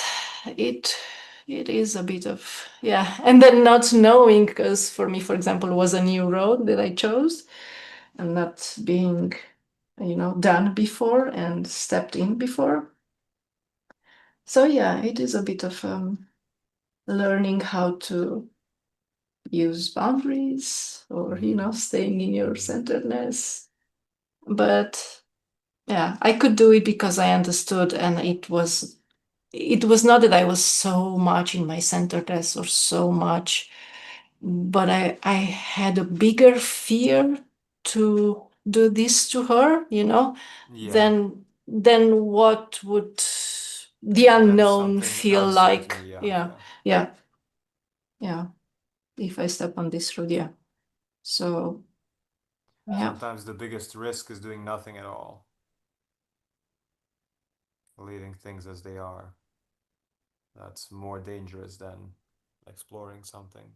it it is a bit of, yeah, and then not knowing, because for me, for example, was a new road that I chose and not being, done before and stepped in before. So yeah, it is a bit of learning how to use boundaries, or Mm-hmm. staying in your Mm-hmm. centeredness. But yeah, I could do it because I understood, and it was not that I was so much in my centeredness or so much, but I had a bigger fear to do this to her, Yeah. than what would the Then unknown something feel like. uncertain. Yeah. Yeah, Yeah. yeah, yeah, if I step on this road, yeah. So yeah. Sometimes the biggest risk is doing nothing at all, leaving things as they are. That's more dangerous than exploring something.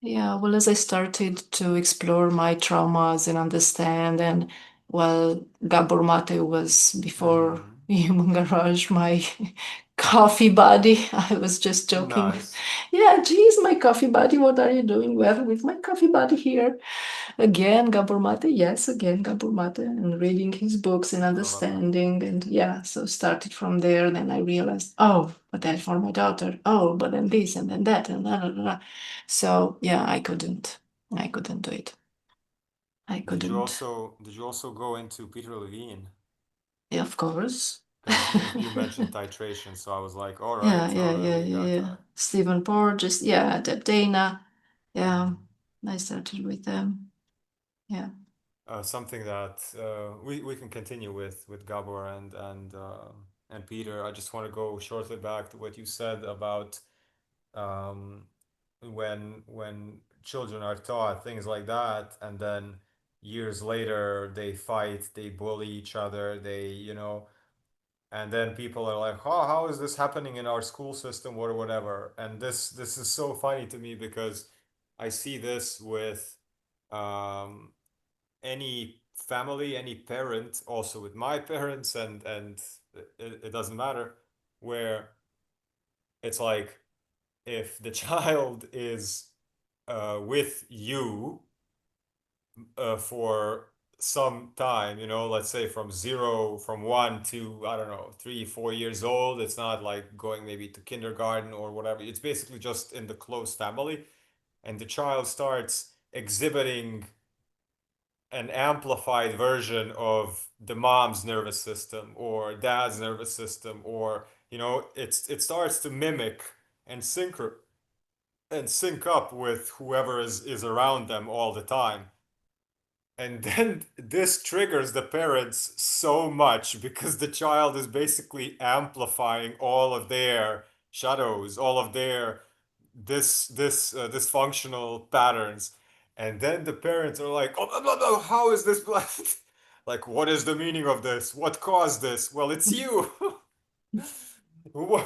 Yeah, well, as I started to explore my traumas and understand, and Well, Gabor Mate was before Mm-hmm. Human Garage, my coffee buddy. I was just joking. Nice. Yeah, geez, my coffee buddy, what are you doing? Well, with my coffee buddy here. Again, Gabor Mate, yes, again, Gabor Mate, and reading his books and I love it. understanding. And yeah, so started from there. Then I realized, oh, but that's for my daughter. Oh, but then this and then that and blah, blah, blah. So yeah, I couldn't do it. I couldn't. Did you also go into Peter Levine? Yeah, of course. Because you mentioned titration, so I was like, Yeah, all yeah, right, yeah, you yeah, got yeah. that. Stephen Porges, yeah, Dana. Yeah, Mm. I started with them. Yeah. Something that we can continue with Gabor and Peter. I just want to go shortly back to what you said about um, when children are taught things like that, and then years later they fight, they bully each other, and then people are like, "Oh, how is this happening in our school system, or whatever?" And this is so funny to me because I see this with um, any family, any parent, also with my parents, and it doesn't matter, where it's like if the child is with you for some time, let's say from zero, from 1 to, I don't know, 3, 4 years old. It's not like going maybe to kindergarten or whatever. It's basically just in the close family. And the child starts exhibiting an amplified version of the mom's nervous system or dad's nervous system, or it starts to mimic and sync up with whoever is around them all the time. And then this triggers the parents so much because the child is basically amplifying all of their shadows, all of their dysfunctional patterns. And then the parents are like, "Oh, no, no, no, how is this?" Like, what is the meaning of this? What caused this? Well, it's you.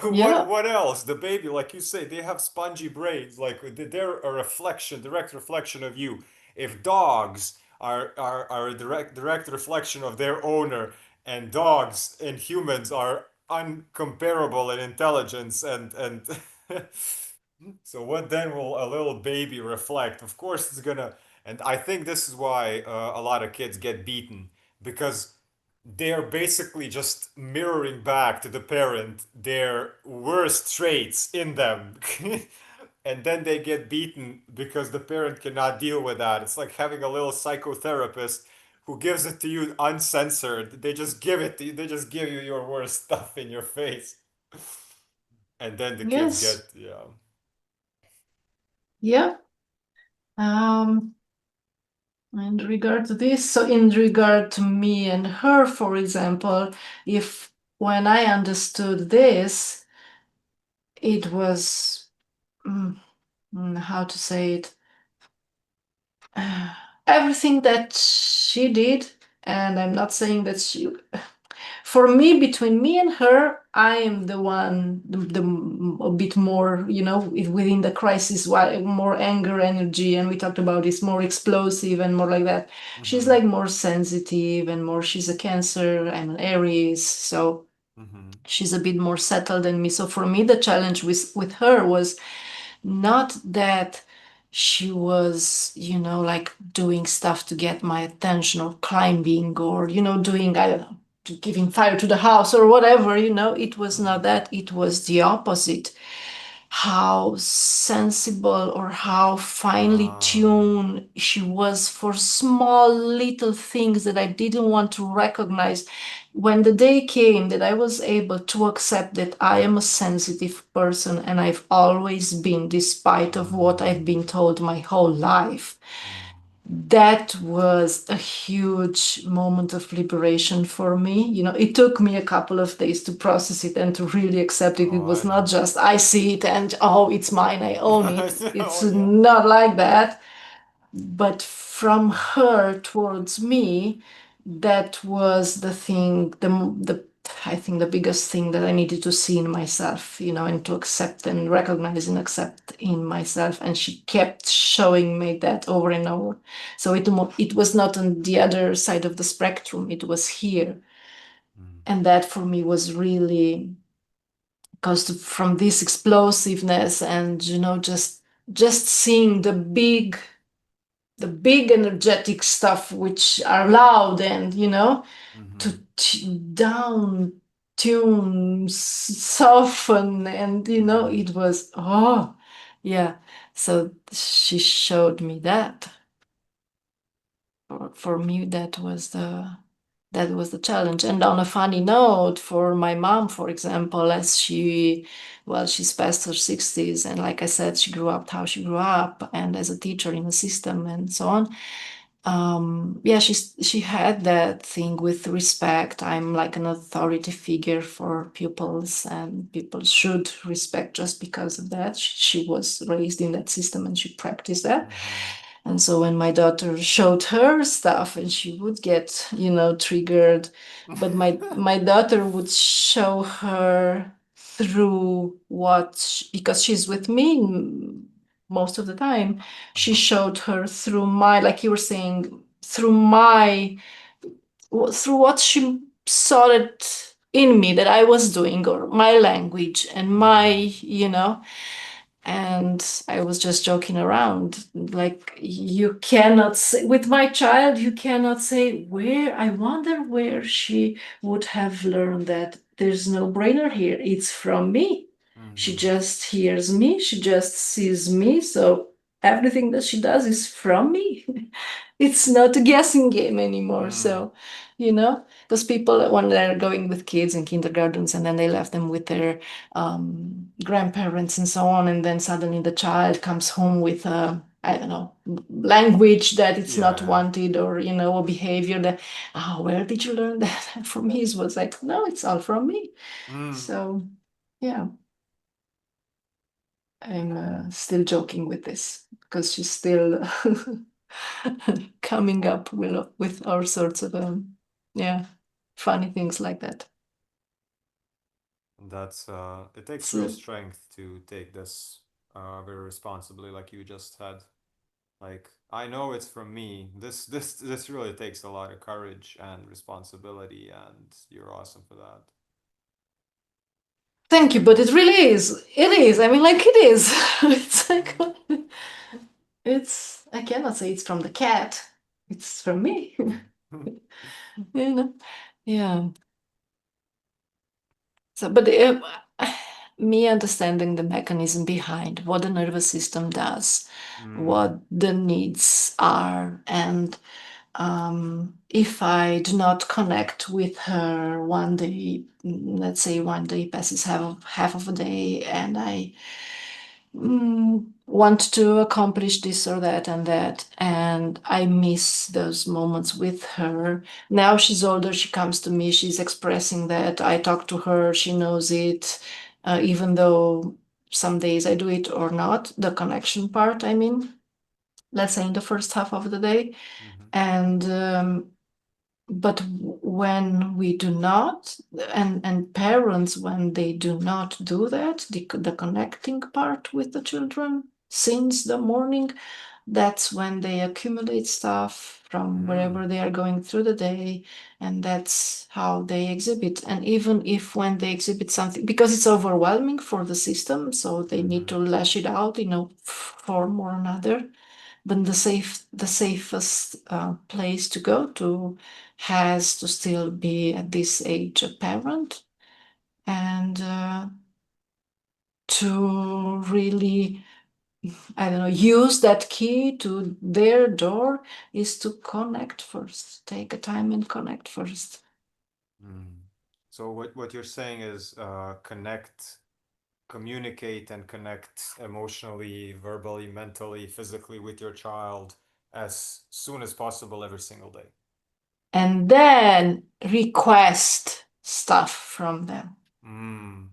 Yeah. What else? The baby, like you say, they have spongy brains. Like they're a reflection, direct reflection of you. If dogs are a direct reflection of their owner, and dogs and humans are uncomparable in intelligence, and so what then will a little baby reflect? Of course, it's gonna. And I think this is why a lot of kids get beaten, because they're basically just mirroring back to the parent their worst traits in them. And then they get beaten because the parent cannot deal with that. It's like having a little psychotherapist who gives it to you uncensored. They just give it to you, they just give you your worst stuff in your face. And then the kids Yes. get, yeah. Yeah. Um, in regard to this, so in regard to me and her, for example, if when I understood this, it was mm, how to say it, everything that she did, and I'm not saying that she, for me, between me and her, I am the one, a bit more, within the crisis, more anger, energy, and we talked about this, more explosive and more like that. She's Mm-hmm. like more sensitive and more, she's a Cancer, I'm an Aries, so Mm-hmm. she's a bit more settled than me. So for me, the challenge with her was not that she was, like doing stuff to get my attention or climbing or, doing, I don't know, giving fire to the house or whatever, it was Mm-hmm. not that. It was the opposite. How sensible or how finely Um, tuned she was for small little things that I didn't want to recognize. When the day came that I was able to accept that I am a sensitive person and I've always been, despite of what I've mm, been told my whole life, mm. that was a huge moment of liberation for me. It took me a couple of days to process it and to really accept it. It Oh, was I not know. just I see it and oh, it's mine, I own it. It's Oh, yeah. not like that. But from her towards me, that was the thing, the I think the biggest thing that I needed to see in myself, and to accept and recognize and accept in myself. And she kept showing me that over and over. So it was not on the other side of the spectrum, it was here. Mm. And that for me was really because from this explosiveness and, just seeing the big energetic stuff which are loud and, to Mhm. down tune, soften, and Mhm. it was, oh yeah. So she showed me that. For me, that was the challenge. And on a funny note, for my mom, for example, she's past her 60s, and like I said, she grew up how she grew up, and as a teacher in a system and so on. Yeah, she had that thing with respect. I'm like an authority figure for pupils, and people should respect just because of that. She was raised in that system and she practiced that. Mhm. And so when my daughter showed her stuff and she would get, triggered, but my daughter would show her through because she's with me most of the time. She Uh-huh. showed her through my, like you were saying, through what she saw it in me that I was doing, or my language and my, Mhm. and I was just joking around. Like, you cannot say, with my child, you cannot say, I wonder where she would have learned that. There's no brainer here. It's from me. She Mhm. just hears me, she just sees me. So everything that she does is from me. It's not a guessing game anymore. Mm. So, those people, when they're going with kids in kindergartens and then they left them with their grandparents and so on, and then suddenly the child comes home with a, I don't know, language that it's not Yeah. wanted, or a behavior that, where did you learn that? And for me, it was like, no, it's all from me. Mm. So yeah, I'm still joking with this because she's still coming up with all sorts of yeah, funny things like that. That's it takes real So strength to take this very responsibly like you just had. Like I know it's from me. This really takes a lot of courage and responsibility and you're awesome for that. thank you, but it really is. It is. I mean, like, it is. It's like, I cannot say it's from the cat. It's from me. you know. Yeah. So, but me understanding the mechanism behind what the nervous system does, Mm. what the needs are, and if I do not connect with her one day, let's say one day passes half of a day, and I want to accomplish this or that and that, and I miss those moments with her. Now she's older, she comes to me, she's expressing that, I talk to her, she knows it, even though some days I do it or not, the connection part, I mean, let's say in the first half of the day. Mhm. And but when we do not, and parents, when they do not do that, the connecting part with the children since the morning, that's when they accumulate stuff from Mm. wherever they are going through the day, and that's how they exhibit. And even if when they exhibit something, because it's overwhelming for the system, so they need Mhm. to lash it out in a form or another, then the safest place to go to has to still be at this age a parent, and to really, I don't know, use that key to their door is to connect first. Take a time and connect first. Mm. So what you're saying is connect, communicate and connect emotionally, verbally, mentally, physically with your child as soon as possible every single day. And then request stuff from them. Mm.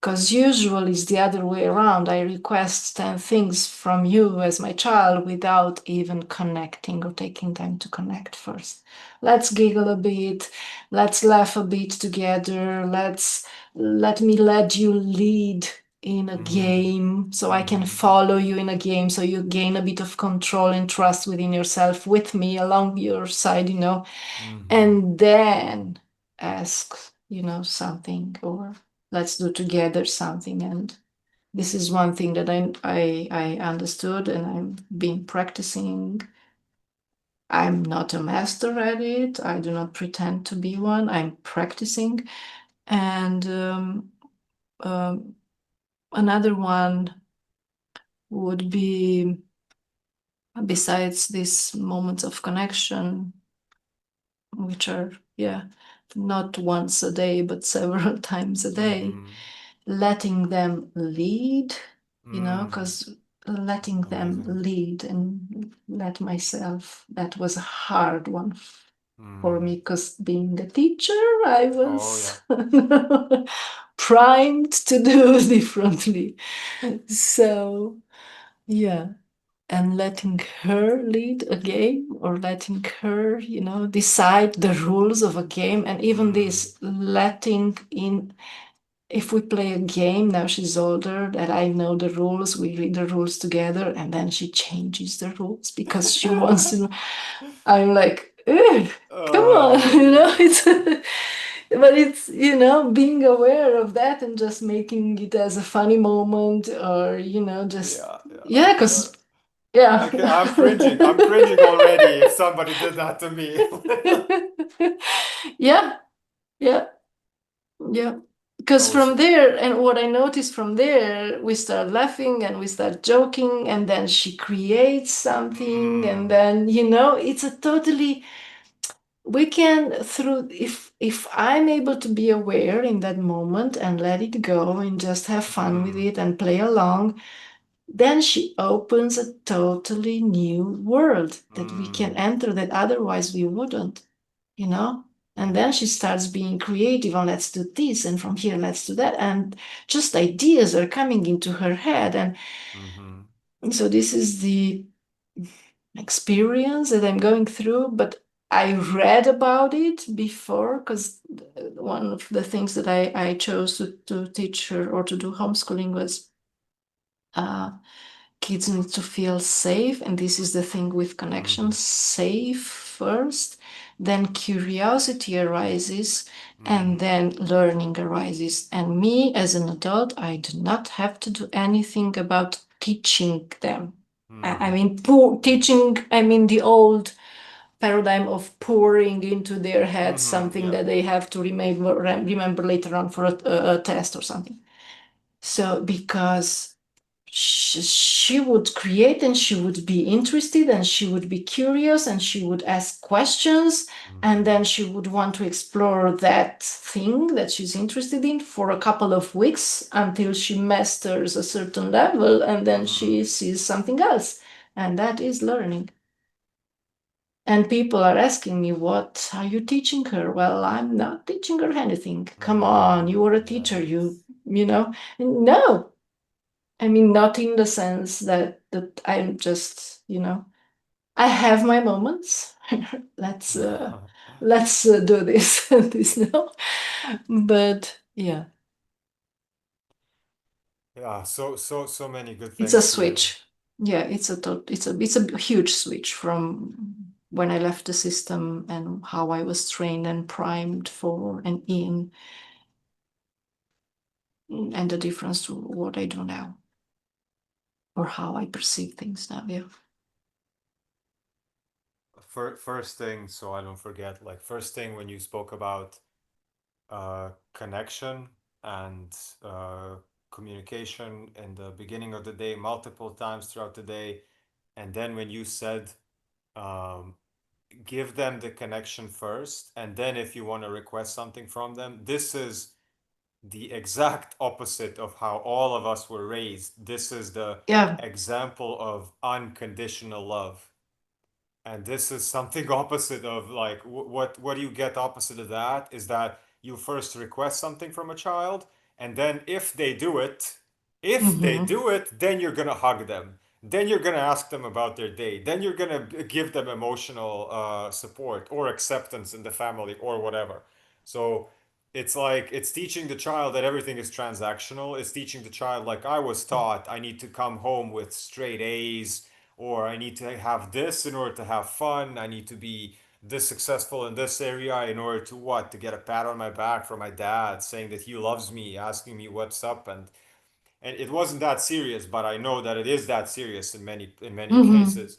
Because usually it's the other way around. I request 10 things from you as my child without even connecting or taking time to connect first. Let's giggle a bit. Let's laugh a bit together. Let me let you lead in a Mm-hmm. game so I can Mm-hmm. follow you in a game so you gain a bit of control and trust within yourself with me along your side. Mm-hmm. And then ask, something, or let's do together something. And this is one thing that I understood and I've been practicing. I'm not a master at it. I do not pretend to be one. I'm practicing. And um, another one would be, besides these moments of connection, which are, yeah, not once a day, but several times a day, Mm-hmm. letting them lead, Mm. because letting them Amazing. lead and let myself, that was a hard one for Mm. me, because being a teacher, I Oh yeah. was primed to do differently. So, yeah, and letting her lead a game, or letting her, decide the rules of a game. And even Mm. this letting in, if we play a game, now she's older, that I know the rules, we read the rules together, and then she changes the rules because she wants to. I'm like, "Ugh, come on," Yeah. it's. But it's, being aware of that and just making it as a funny moment, or, just, Yeah, yeah. yeah, because, yeah. I'm cringing. I'm cringing already if somebody did that to me. Yeah, yeah. Yeah. I Because was. from there, and what I noticed from there, we start laughing and we start joking, and then she creates something, and Mm. then, it's a totally, we can, through, if I'm able to be aware in that moment and let it go and just have fun with Mm. it and play along, then she opens a totally new world that we can Mm. enter that otherwise we wouldn't, you know? And Yeah. then she starts being creative, and let's do this, and from here, let's do that. And just ideas are coming into her head. And Mm-hmm. so this is the experience that I'm going through. But I read about it before, because one of the things that I chose to teach her or to do homeschooling was uh, kids need to feel safe. And this is the thing with connection: Mm-hmm. safe first, then curiosity arises, and Mm-hmm. then learning arises. And me as an adult, I do not have to do anything about teaching them. I Mm-hmm. mean, teaching, I mean, the old paradigm of pouring into their heads Mm-hmm. something Yeah. that they have to remember later on for a test or something. So, because she would create, and she would be interested, and she would be curious, and she would ask questions, and Mm-hmm. then she would want to explore that thing that she's interested in for a couple of weeks until she masters a certain level, and then Mm-hmm. she sees something else. And that is learning. And people are asking me, what are you teaching her? Well, I'm not teaching her anything. Come on, Mm-hmm. you are a teacher, Yes. no. I mean, not in the sense that I'm just, I have my moments. let's do this this now. But yeah, Yeah. So many good it's a things here. switch. Yeah, it's a huge switch from when I left the system and how I was trained and primed for and in, and the difference to what I do now, or how I perceive things now. Yeah. First thing, so I don't forget. Like first thing when you spoke about connection and uh, communication in the beginning of the day, multiple times throughout the day, and then when you said um, give them the connection first, and then if you want to request something from them, this is the exact opposite of how all of us were raised. This is the Yeah. example of unconditional love. And this is something opposite of what do you get opposite of that is that you first request something from a child, And then if they do it, then you're gonna hug them. Then you're gonna ask them about their day. Then you're gonna give them emotional support or acceptance in the family or whatever. So it's like it's teaching the child that everything is transactional. It's teaching the child, like I was taught, I need to come home with straight A's, or I need to have this in order to have fun. I need to be this successful in this area in order to what? To get a pat on my back from my dad saying that he loves me, asking me what's up, and it wasn't that serious, but I know that it is that serious in many Mm-hmm. cases.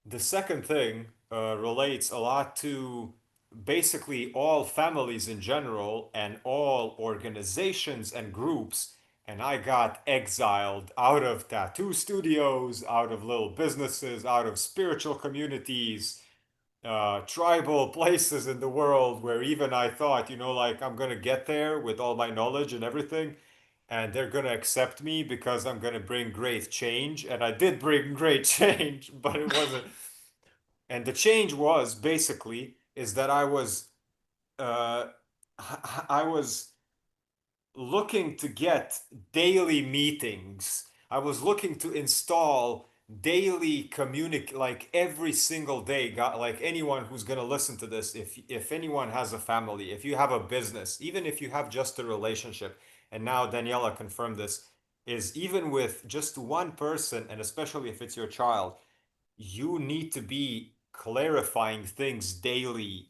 The second thing relates a lot to basically all families in general and all organizations and groups. And I got exiled out of tattoo studios, out of little businesses, out of spiritual communities, tribal places in the world where even I thought, like I'm gonna get there with all my knowledge and everything, and they're gonna accept me because I'm gonna bring great change. And I did bring great change, but it wasn't. And the change was basically is that uh, I was looking to get daily meetings. I was looking to install daily communic like every single day. Got like anyone who's gonna listen to this, if anyone has a family, if you have a business, even if you have just a relationship, and now Daniela confirmed this, is even with just one person, and especially if it's your child, you need to be clarifying things daily.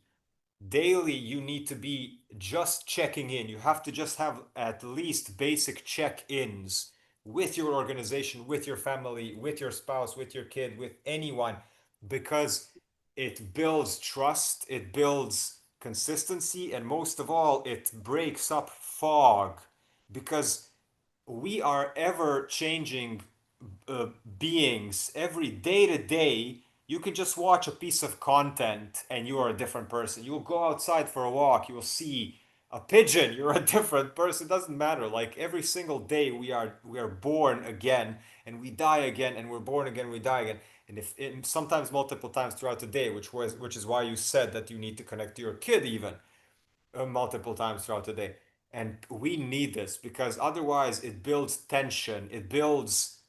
Daily you need to be just checking in. You have to just have at least basic check-ins with your organization, with your family, with your spouse, with your kid, with anyone, because it builds trust, it builds consistency, and most of all it breaks up fog, because we are ever changing uh, beings. Every day to day you can just watch a piece of content and you are a different person. You'll go outside for a walk, you'll see a pigeon, you're a different person. It doesn't matter. Like every single day we are born again and we die again, and we're born again, we die again. And if sometimes multiple times throughout the day, which is why you said that you need to connect to your kid even multiple times throughout the day. And we need this because otherwise it builds tension, it builds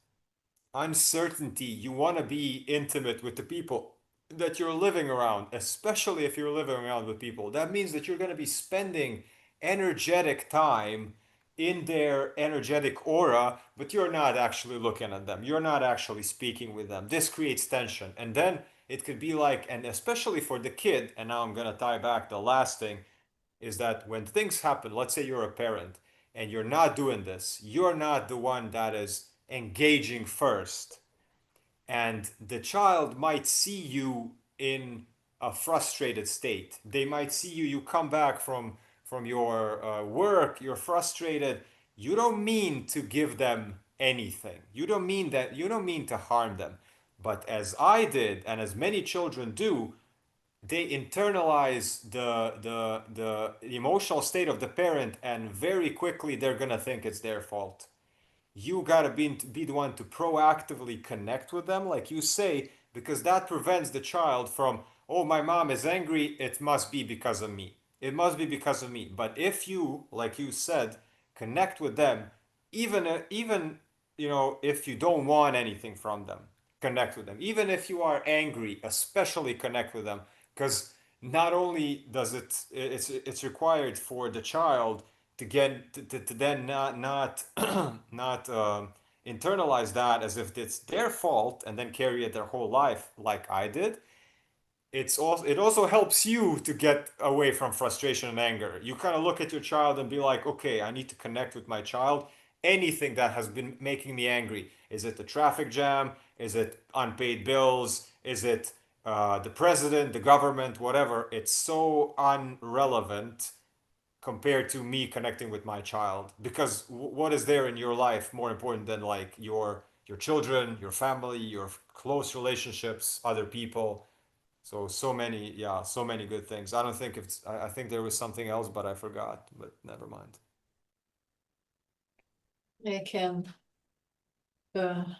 uncertainty. You want to be intimate with the people that you're living around, especially if you're living around with people. That means that you're going to be spending energetic time in their energetic aura, but you're not actually looking at them. You're not actually speaking with them. This creates tension. And then it could be like, and especially for the kid, and now I'm going to tie back the last thing, is that when things happen, let's say you're a parent and you're not doing this, you're not the one that is engaging first, and the child might see you in a frustrated state. They might see you come back from your work, you're frustrated. You don't mean to give them anything. You don't mean to harm them. But as I did and as many children do, they internalize the emotional state of the parent, and very quickly they're gonna think it's their fault. You gotta be the one to proactively connect with them, like you say, because that prevents the child from, oh, my mom is angry, it must be because of me. It must be because of me. But if you, like you said, connect with them, even if you don't want anything from them, connect with them. Even if you are angry, especially connect with them, because not only does it's required for the child to get to then not not internalize that as if it's their fault and then carry it their whole life like I did. It also helps you to get away from frustration and anger. You kind of look at your child and be like, okay, I need to connect with my child. Anything that has been making me angry, is it the traffic jam, is it unpaid bills, is it the president, the government, whatever, it's so unrelevant compared to me connecting with my child, because what is there in your life more important than like your children, your family, your close relationships, other people. So many, yeah, so many good things. I don't think it's I think there was something else, but I forgot, but never mind. I can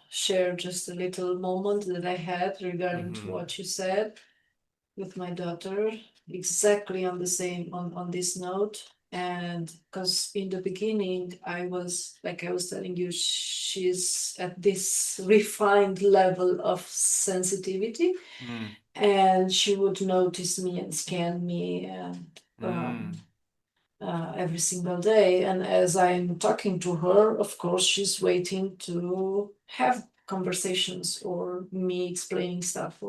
share just a little moment that I had regarding to Mm-hmm. what you said with my daughter, exactly on the same on this note. And because in the beginning, I was, like I was telling you, she's at this refined level of sensitivity, and she would notice me and scan me, and every single day. And as I'm talking to her, of course, she's waiting to have conversations or me explaining stuff.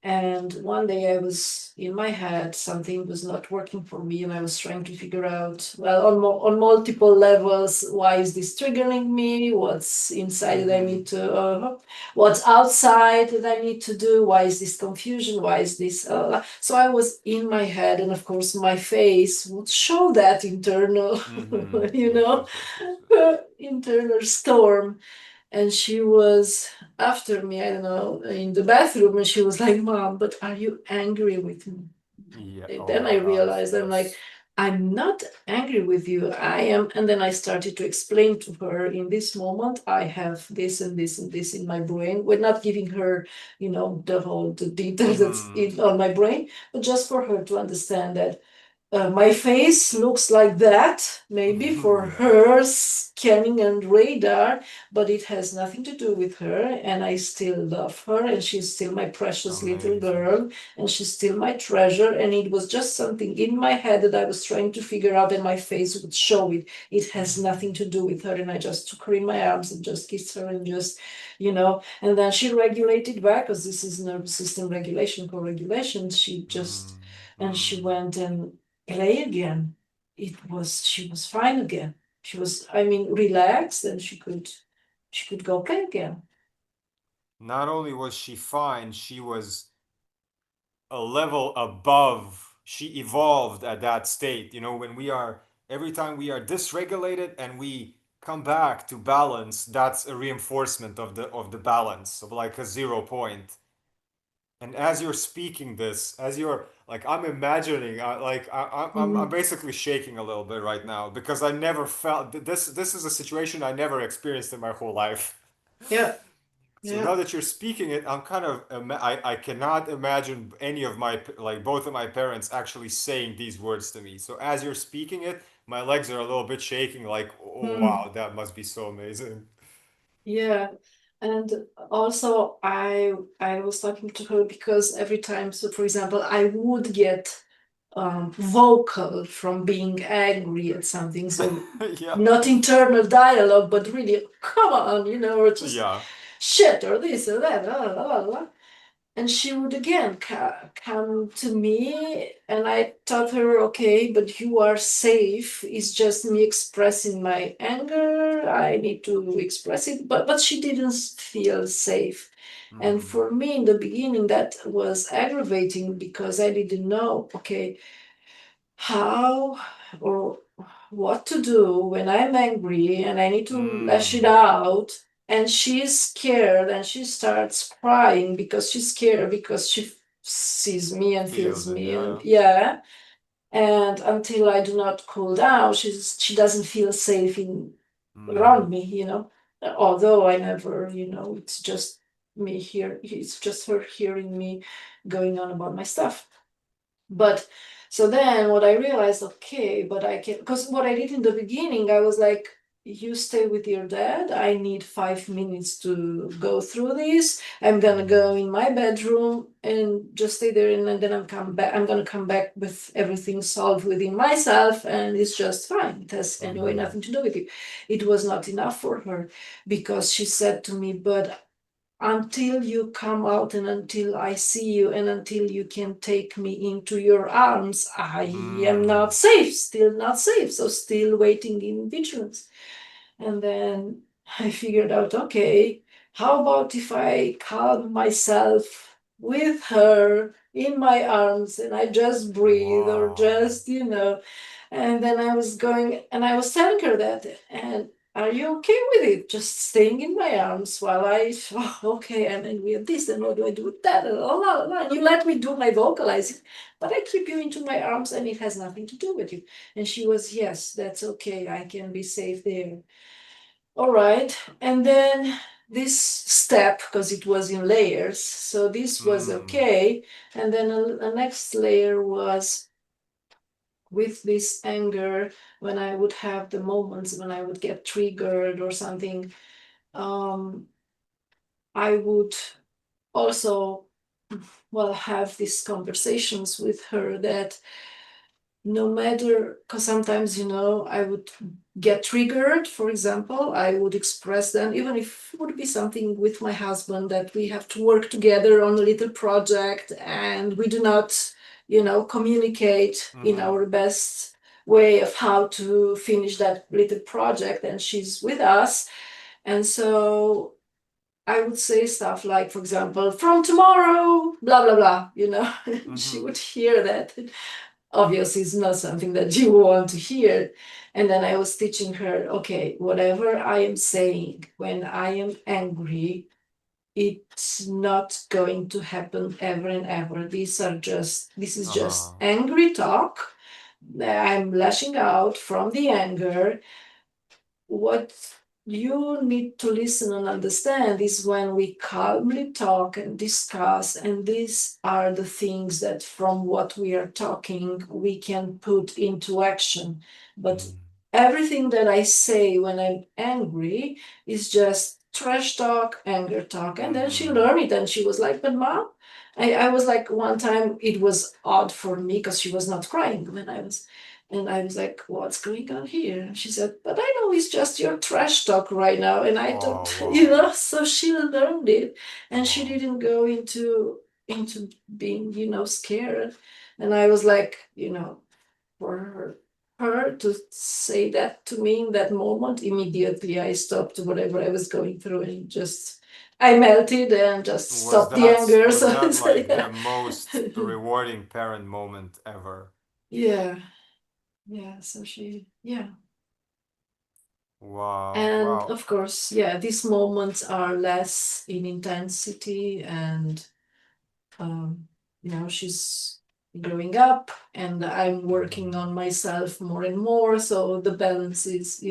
And one day I was in my head, something was not working for me, and I was trying to figure out, well, on multiple levels, why is this triggering me? What's inside that I need to, what's outside that I need to do? Why is this confusion? Why is this? So I was in my head, and of course, my face would show that internal, you know, internal storm. And she was after me, I don't know, in the bathroom, and she was like, "Mom, but are you angry with me?" Yeah. And Oh then my I gosh. realized, I'm like, Yes. I'm not angry with you. I am. And then I started to explain to her, in this moment, I have this and this and this in my brain. We're not giving her, the details that's on my brain, but just for her to understand that my face looks like that, maybe for Yeah. her scanning and radar, but it has nothing to do with her. And I still love her, and she's still my precious little Amazing. girl, and she's still my treasure. And it was just something in my head that I was trying to figure out, and my face would show it. It has nothing to do with her. And I just took her in my arms and just kissed her and just, and then she regulated back, because this is nervous system regulation, co-regulation. And she went and play again. She was fine again. She was, I mean, relaxed, and she could go play again. Not only was she fine, she was a level above. She evolved at that state. When every time we are dysregulated and we come back to balance, that's a reinforcement of the balance, of like a 0 point. And as you're speaking this, as you're like, I'm imagining, I'm Mm, basically shaking a little bit right now because I never felt this. This is a situation I never experienced in my whole life. yeah, So yeah. now that you're speaking it, I'm kind of I cannot imagine any of my like both of my parents actually saying these words to me. So as you're speaking it, my legs are a little bit shaking. Like, oh Mm, wow, that must be so amazing. yeah. And also, I was talking to her because every time, so for example, I would get vocal from being angry at something. So Yeah, not internal dialogue, but really, come on, or just yeah. shit or this or that. La, la, la, la. And she would again come to me, and I taught her, okay, but you are safe. It's just me expressing my anger. I need to express it, but she didn't feel safe. And Mm-hmm. for me, in the beginning, that was aggravating because I didn't know, okay, how or what to do when I'm angry and I need to lash it Mm. out. And she's scared, and she starts crying because she's scared, because she sees me and feels Feels it, me. And yeah, yeah. And until I do not cool down, she doesn't feel safe in yeah. around me, Although I never, it's just me here. It's just her hearing me going on about my stuff. But so then what I realized, okay, but I can, because what I did in the beginning, I was like, you stay with your dad. I need 5 minutes to go through this. I'm gonna go in my bedroom and just stay there, and then I'm gonna come back with everything solved within myself, and it's just fine. It has anyway Mm-hmm. nothing to do with you. It was not enough for her, because she said to me, but until you come out and until I see you and until you can take me into your arms, I am not Mm. safe, still not safe. So, still waiting in vigilance. And then I figured out, okay, how about if I calm myself with her in my arms and I just breathe, or Wow. just, and then I was going and I was telling her that. And are you okay with it? Just staying in my arms while okay, and then we have this, and what do I do with that? And and you let me do my vocalizing, but I keep you into my arms and it has nothing to do with you. And she was, yes, that's okay. I can be safe there. All right. And then this step, because it was in layers, so this was Mm. okay. And then a next layer was, with this anger, when I would have the moments when I would get triggered or something, um, I would also, well, have these conversations with her that no matter, because sometimes, I would get triggered, for example, I would express them, even if it would be something with my husband that we have to work together on a little project and we do not, communicate in Mm-hmm. our best way of how to finish that little project, and she's with us. And so I would say stuff like, for example, from tomorrow, blah, blah, blah, she Mm-hmm. would hear that. Obviously, it's not something that you want to hear. And then I was teaching her, okay, whatever I am saying when I am angry, it's not going to happen ever and ever. This is just Uh-huh. angry talk. I'm lashing out from the anger. What you need to listen and understand is when we calmly talk and discuss, and these are the things that from what we are talking we can put into action. But Mm. everything that I say when I'm angry is just trash talk, anger talk. And then she Mm-hmm. learned it and she was like, but mom, I was like, one time it was odd for me because she was not crying when I was, and I was like, what's going on here? And she said, but I know it's just your trash talk right now. And I don't, Oh, wow. so she learned it and she Wow. didn't go into being, scared. And I was like, for her to say that to me in that moment, immediately I stopped whatever I was going through and just I melted and just stopped the anger. Was So that it's like the yeah. most rewarding parent moment ever? Yeah. Yeah. So she, yeah. Wow. And Wow. of course, yeah, these moments are less in intensity, and um, she's growing up, and I'm working Mm-hmm. on myself more and more. So the balance is,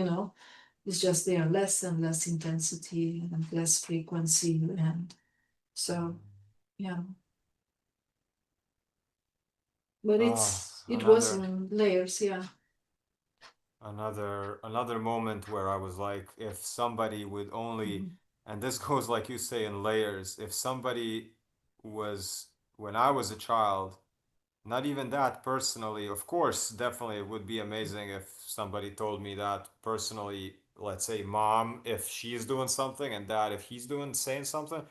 it's just there less and less intensity and less frequency, and so yeah. But Ah, it was another in layers, yeah. another moment where I was like, if somebody would only, Mhm. and this goes like you say in layers, if somebody was when I was a child, not even that personally, of course, definitely it would be amazing if somebody told me that personally, let's say mom, if she's doing something, and dad, if he's doing saying something.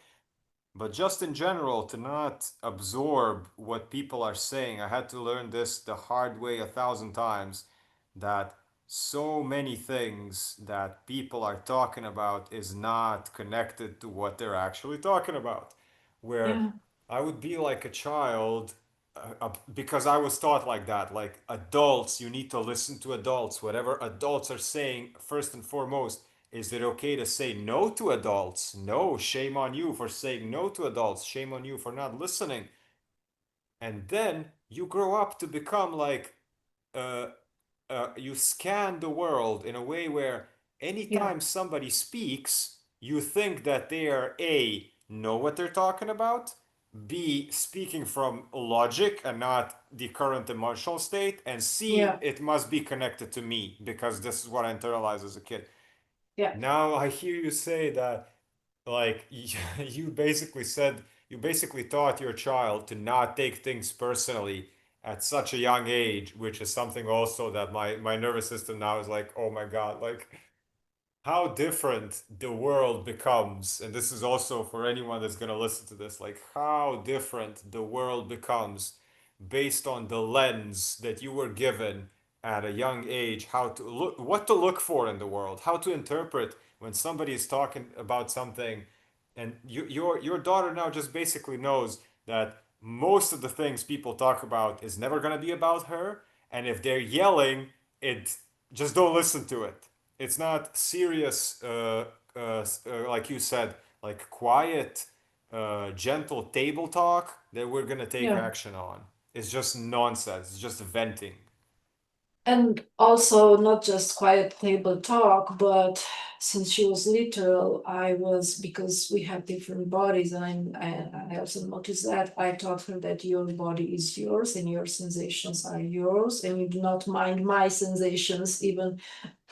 But just in general, to not absorb what people are saying, I had to learn this the hard way 1,000 times, that so many things that people are talking about is not connected to what they're actually talking about. Where Yeah, I would be like a child, because I was taught like that, like adults, you need to listen to adults. Whatever adults are saying, first and foremost, is it okay to say no to adults? No, shame on you for saying no to adults. Shame on you for not listening. And then you grow up to become like, uh, you scan the world in a way where yeah, anytime somebody speaks, you think that they are A, know what they're talking about, B, speaking from logic and not the current emotional state, and C, yeah, it must be connected to me because this is what I internalized as a kid. yeah, Now I hear you say that, like, you basically taught your child to not take things personally at such a young age, which is something also that my nervous system now is like, oh my God, like how different the world becomes. And this is also for anyone that's going to listen to this, like how different the world becomes based on the lens that you were given at a young age, how to look, what to look for in the world, how to interpret when somebody is talking about something. And your daughter now just basically knows that most of the things people talk about is never going to be about her. And if they're yelling, it just don't listen to it. It's not serious, like you said, like quiet, gentle table talk that we're gonna take yeah. action on. It's just nonsense. It's just venting. And also not just quiet table talk, but since she was little, because we have different bodies, and I also noticed that I taught her that your body is yours and your sensations are yours, and you do not mind my sensations, even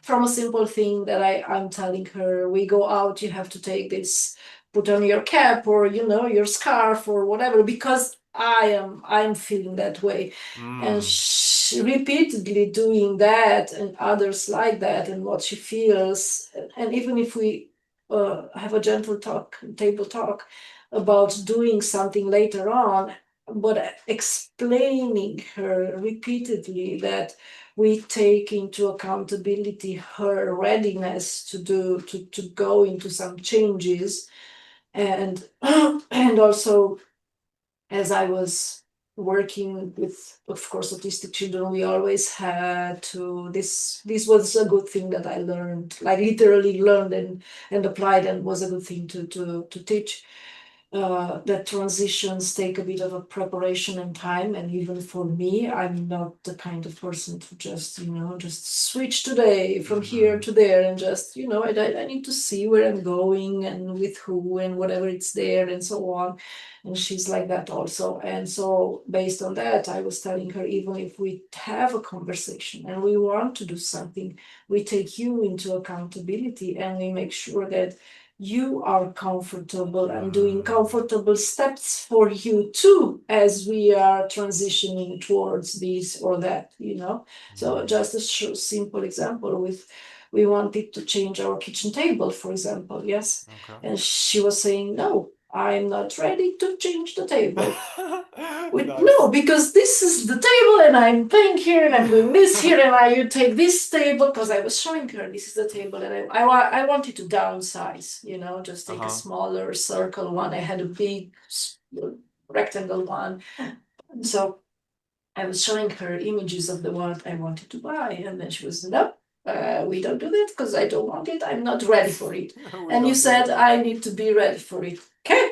from a simple thing that I'm telling her, we go out, you have to take this, put on your cap or your scarf or whatever, because I'm feeling that way. And she repeatedly doing that, and others like that, and what she feels. And even if we have a gentle talk, table talk about doing something later on, but explaining her repeatedly that we take into accountability her readiness to go into some changes. And and also, as I was working with, of course, autistic children, we always had to, this was a good thing that I learned, like literally learned and applied, and was a good thing to teach, that transitions take a bit of a preparation and time. And even for me, I'm not the kind of person to just switch today from here to there, and just, I need to see where I'm going and with who and whatever it's there and so on. And she's like that also. And so based on that, I was telling her, even if we have a conversation and we want to do something, we take you into accountability, and we make sure that you are comfortable and doing comfortable steps for you too, as we are transitioning towards this or that. So just a simple example with, we wanted to change our kitchen table, for example, yes. Okay. And she was saying, no, I'm not ready to change the table. Nice. No, because this is the table, and I'm playing here, and I'm doing this here, and you take this table, because I was showing her this is the table, and I wanted to downsize, just take a smaller circle one. I had a big rectangle one. So I was showing her images of the one I wanted to buy, and then she was, no, we don't do that because I don't want it. I'm not ready for it. And you said I need to be ready for it. Okay.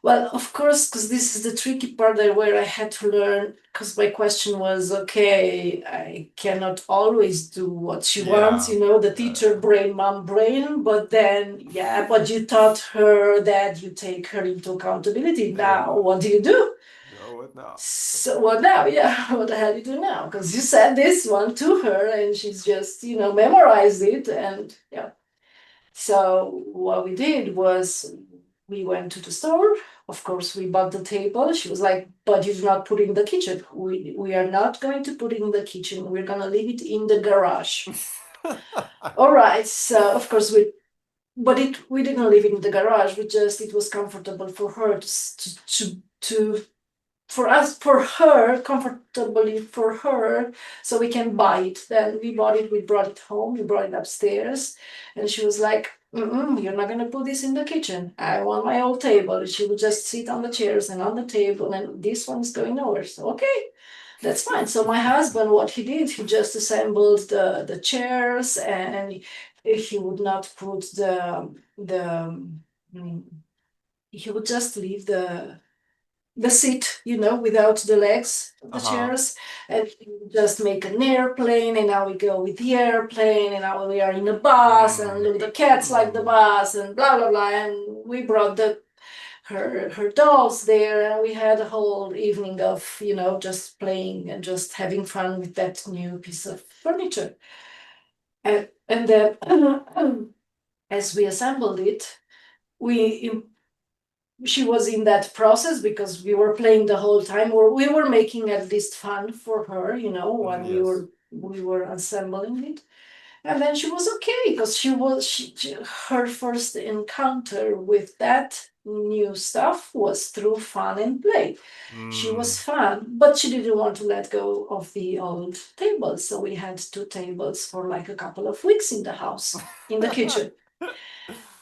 Well, of course, because this is the tricky part there, where I had to learn, because my question was, okay, I cannot always do what she wants, the teacher brain, mom brain, but then, but you taught her that you take her into accountability. Now, what do you do? What now? So what now? Yeah, what the hell do you do now? Because you said this one to her, and she's just, memorized it, and yeah. So what we did was, we went to the store. Of course, we bought the table. She was like, but you're not putting in the kitchen. We are not going to put it in the kitchen. We're going to leave it in the garage. All right. So, of course, we didn't leave it in the garage. It was comfortable for her to for her, comfortably for her, so we can buy it. Then we bought it, we brought it home, we brought it upstairs, and she was like, you're not gonna put this in the kitchen. I want my old table. She would just sit on the chairs and on the table, and this one's going nowhere. So okay, that's fine. So my husband, what he did, he just assembled the chairs, and he would not put he would just leave the seat, without the legs of the chairs, and just make an airplane, and now we go with the airplane, and now we are in a bus, and look, the cats like the bus, and blah blah blah, and we brought her dolls there, and we had a whole evening of just playing and just having fun with that new piece of furniture. And then as we assembled it, we she was in that process, because we were playing the whole time, or we were making at least fun for her, when we were assembling it. And then she was okay, because her first encounter with that new stuff was through fun and play. She was fun, but she didn't want to let go of the old tables. So we had two tables for like a couple of weeks in the house, in the kitchen.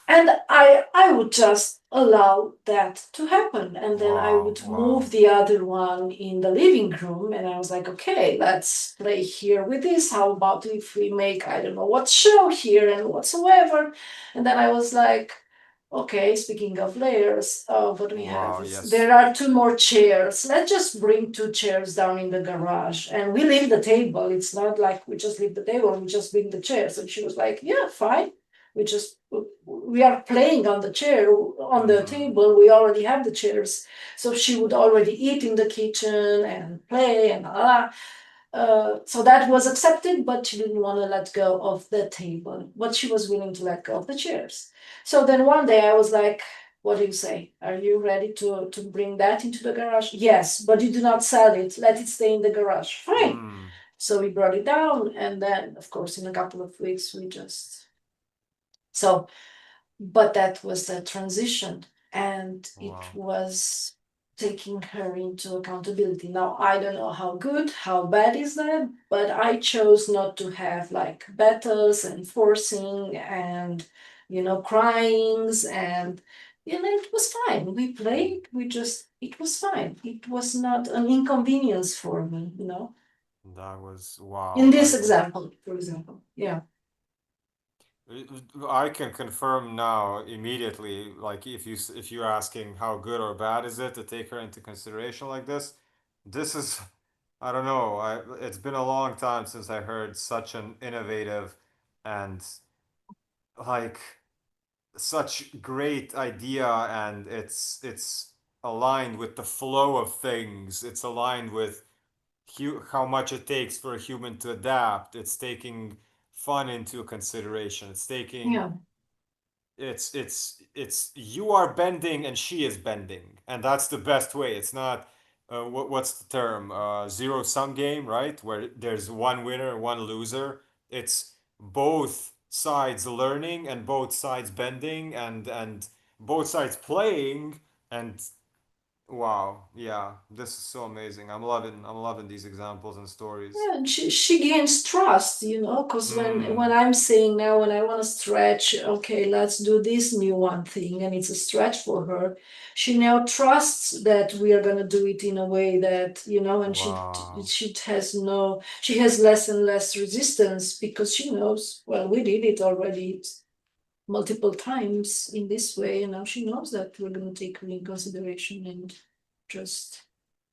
And I would just allow that to happen. And then I would move the other one in the living room. And I was like, okay, let's play here with this. How about if we make, I don't know what show here and whatsoever. And then I was like, okay, speaking of layers, what we have is, there are two more chairs. Let's just bring two chairs down in the garage, and we leave the table. It's not like we just leave the table, we just bring the chairs. And she was like, yeah, fine. we are playing on the chair, on the Mm-hmm. table. We already have the chairs, so she would already eat in the kitchen and play and so that was accepted, but she didn't want to let go of the table, but she was willing to let go of the chairs. So then one day I was like, what do you say? Are you ready to bring that into the garage? Yes, but you do not sell it. Let it stay in the garage. Fine. Mm. So we brought it down, and then, of course, in a couple of weeks, we just. So, but that was the transition, and it Wow. was taking her into accountability. Now, I don't know how good, how bad is that, but I chose not to have like battles and forcing and, cryings, and, it was fine. We played, it was fine. It was not an inconvenience for me. That was In wow. this example, for example. Yeah. I can confirm now immediately, like if you're asking how good or bad is it to take her into consideration like this is I don't know. It's been a long time since I heard such an innovative and like such great idea, and it's aligned with the flow of things. It's aligned with how much it takes for a human to adapt. It's taking fun into consideration. It's taking Yeah. it's you are bending and she is bending, and that's the best way. It's not what's the term, zero sum game, right, where there's one winner, one loser. It's both sides learning and both sides bending and both sides playing. And wow, yeah, this is so amazing. I'm loving these examples and stories. Yeah, and she gains trust, because when Mm, I'm saying now, when I want to stretch, okay, let's do this new one thing, and it's a stretch for her, she now trusts that we are gonna do it in a way that, and wow. she has less and less resistance because she knows, well, we did it already multiple times in this way, and now she knows that we're gonna take her in consideration and just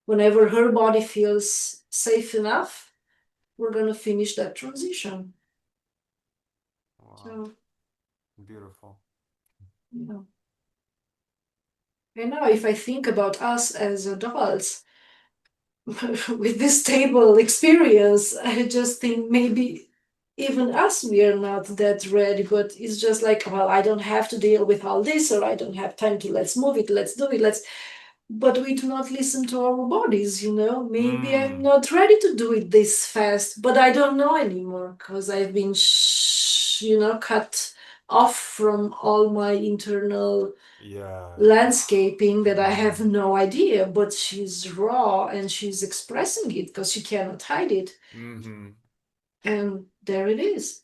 whenever her body feels safe enough, we're going to finish that transition. Wow, So, beautiful. you know. And now, if I think about us as adults with this stable experience, I just think maybe even us, we are not that ready, but it's just like, well, I don't have to deal with all this, or I don't have time to let's move it, let's do it, but we do not listen to our bodies. Maybe I'm Mm, not ready to do it this fast, but I don't know anymore because I've been cut off from all my internal yeah. landscaping, that I have Mm-hmm. no idea, but she's raw and she's expressing it because she cannot hide it, Mm-hmm. and there it is.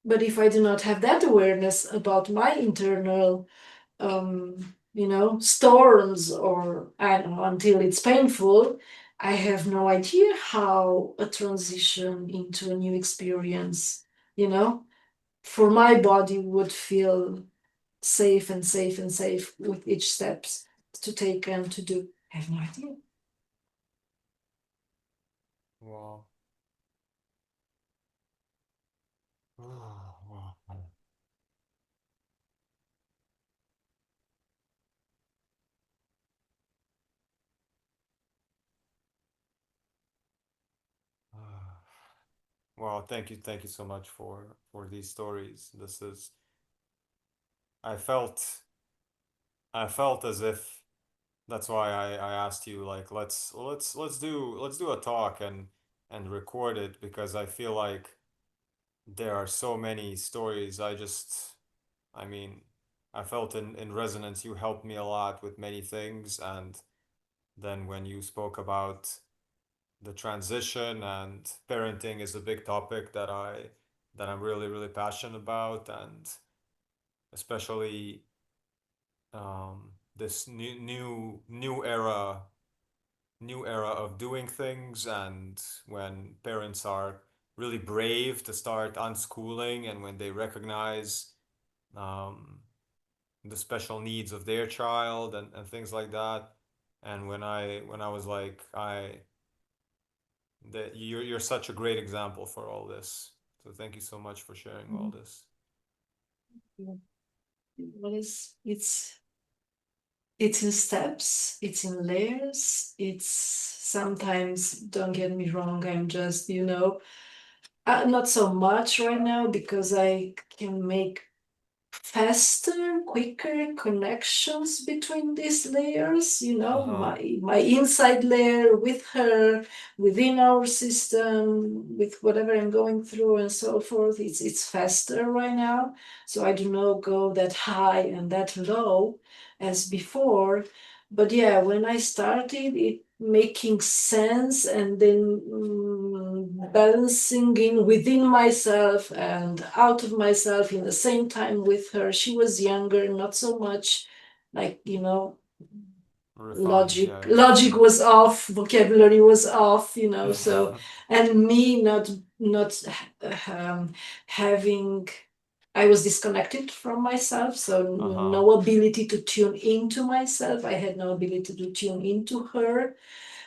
But if I do not have that awareness about my internal storms, or I don't know, until it's painful, I have no idea how a transition into a new experience, you know, for my body would feel safe and safe and safe with each steps to take and to do. I have no idea. Wow. Wow. Well, thank you so much for these stories. This is I felt I felt as if that's why I asked you, like, let's do a talk and record it, because I feel like there are so many stories. I mean, I felt in resonance. You helped me a lot with many things, and then when you spoke about the transition, and parenting is a big topic that I'm really really passionate about, and especially this new era of doing things, and when parents are really brave to start unschooling, and when they recognize um, the special needs of their child, and things like that. And when I was like, I that you're such a great example for all this. So thank you so much for sharing all this. what is it's in steps, it's in layers, it's sometimes, don't get me wrong, I'm just, not so much right now because I can make faster, quicker connections between these layers, Uh-huh. my inside layer with her, within our system, with whatever I'm going through and so forth. It's faster right now. So I do not go that high and that low as before. But yeah, when I started it making sense and then balancing in within myself and out of myself in the same time with her. She was younger, not so much like, Refined. logic Yeah, logic was off, vocabulary was off, so, yeah. and me not um, having, I was disconnected from myself, so Uh-huh. no ability to tune into myself. I had no ability to tune into her.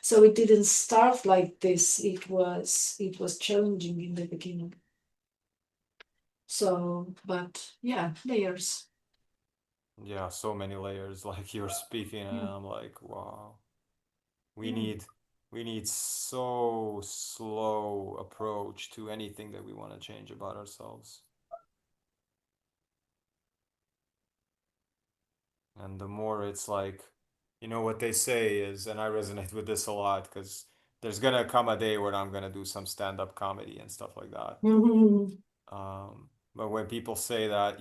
So it didn't start like this. It was challenging in the beginning. So, but yeah, layers. Yeah, so many layers like you're speaking and Yeah. I'm like, wow. We Yeah. need we need so slow approach to anything that we want to change about ourselves. And the more it's like, what they say is, and I resonate with this a lot because there's gonna come a day when I'm gonna do some stand-up comedy and stuff like that. Mhm. But when people say that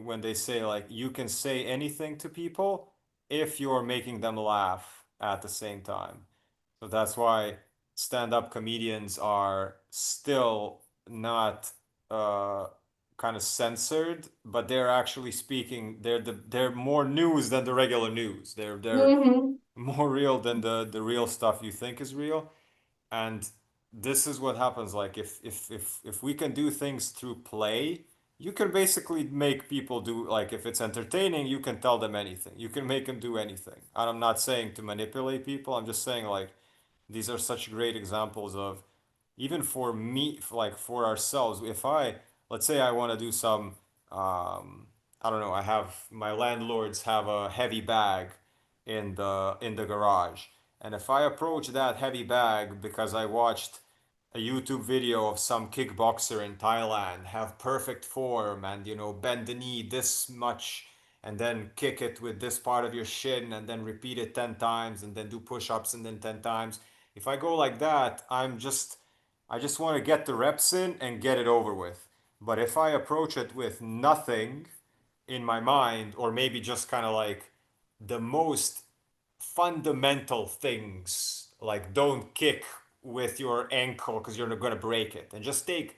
when they say like you can say anything to people if you're making them laugh at the same time. So that's why stand-up comedians are still not uh, kind of censored, but they're actually speaking. They're more news than the regular news. They're Mhm. more real than the real stuff you think is real. And this is what happens. Like if we can do things through play, you can basically make people do, like, if it's entertaining, you can tell them anything. You can make them do anything. And I'm not saying to manipulate people. I'm just saying, like, these are such great examples of, even for me, like for ourselves. If I, let's say I want to do some, I don't know, I have, my landlords have a heavy bag in the garage. And if I approach that heavy bag because I watched a YouTube video of some kickboxer in Thailand have perfect form and, bend the knee this much and then kick it with this part of your shin and then repeat it 10 times and then do push-ups and then 10 times. If I go like that, I just want to get the reps in and get it over with. But if I approach it with nothing in my mind, or maybe just kind of like the most fundamental things, like don't kick with your ankle because you're not going to break it, and just take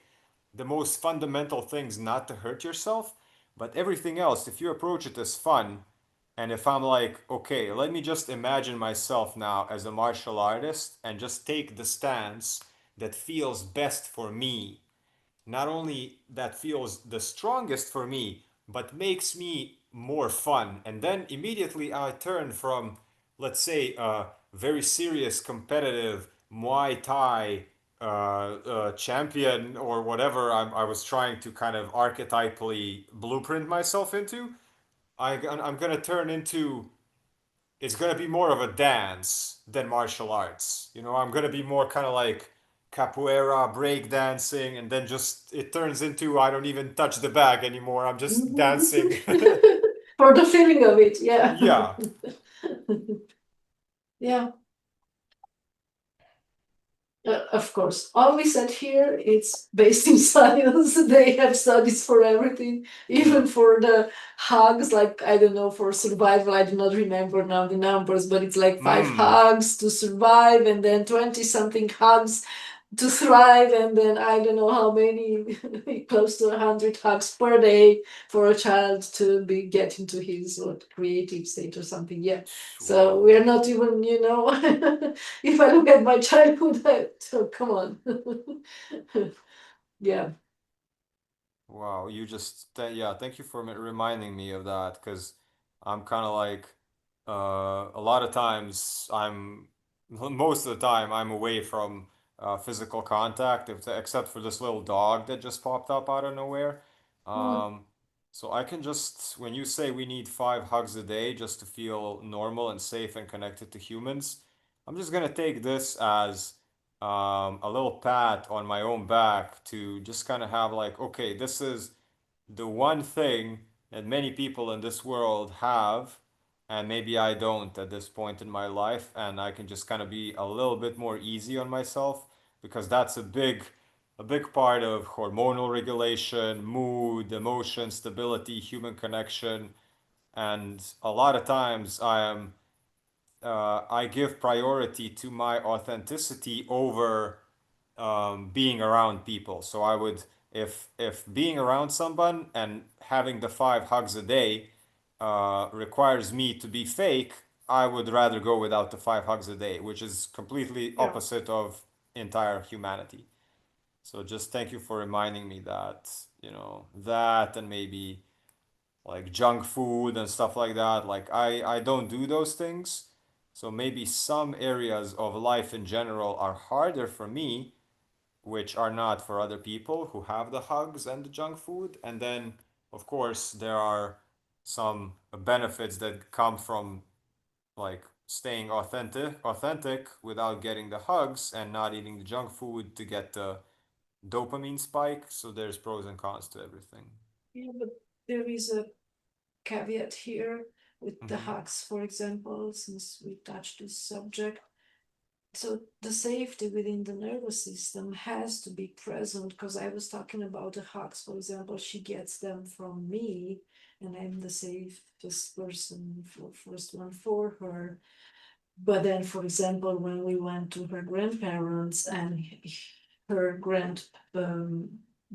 the most fundamental things not to hurt yourself. But everything else, if you approach it as fun, and if I'm like, okay, let me just imagine myself now as a martial artist and just take the stance that feels best for me, not only that feels the strongest for me, but makes me more fun. And then immediately I turn from, let's say, a very serious competitive Muay Thai champion or whatever I was trying to kind of archetypally blueprint myself into. I'm going to turn into, it's gonna be more of a dance than martial arts. I'm gonna be more kind of like capoeira, break dancing, and then just it turns into I don't even touch the bag anymore. I'm just dancing. For the feeling of it, yeah. Yeah. Yeah. Of course, all we said here it's based in science. They have studies for everything, Yeah. even for the hugs. Like, I don't know, for survival, I do not remember now the numbers, but it's like five Hmm. hugs to survive, and then 20 something hugs to thrive, and then I don't know how many, close to 100 hugs per day for a child to be get into his creative state or something. Yeah. So Wow. we're not even, if I look at my childhood, oh, come on. Yeah. Wow. Yeah. Thank you for reminding me of that, because I'm kind of like, a lot of times most of the time I'm away from physical contact, except for this little dog that just popped up out of nowhere. Mm. Um, So I can just, when you say we need 5 hugs a day just to feel normal and safe and connected to humans, I'm just gonna take this as a little pat on my own back to just kind of have like, okay, this is the one thing that many people in this world have, and maybe I don't at this point in my life, and I can just kind of be a little bit more easy on myself because that's a big part of hormonal regulation, mood, emotion, stability, human connection, and a lot of times I give priority to my authenticity over being around people. So I would, if being around someone and having the 5 hugs a day requires me to be fake, I would rather go without the 5 hugs a day, which is completely Yeah. opposite of entire humanity. So just thank you for reminding me that, that and maybe like junk food and stuff like that. Like I don't do those things. So maybe some areas of life in general are harder for me, which are not for other people who have the hugs and the junk food. And then, of course, there are some benefits that come from like staying authentic without getting the hugs and not eating the junk food to get the dopamine spike. So there's pros and cons to everything. Yeah, but there is a caveat here with the Mm-hmm. hugs, for example, since we touched this subject. So the safety within the nervous system has to be present because I was talking about the hugs, for example, she gets them from me, and I'm the safest person for first one for her. But then, for example, when we went to her grandparents and her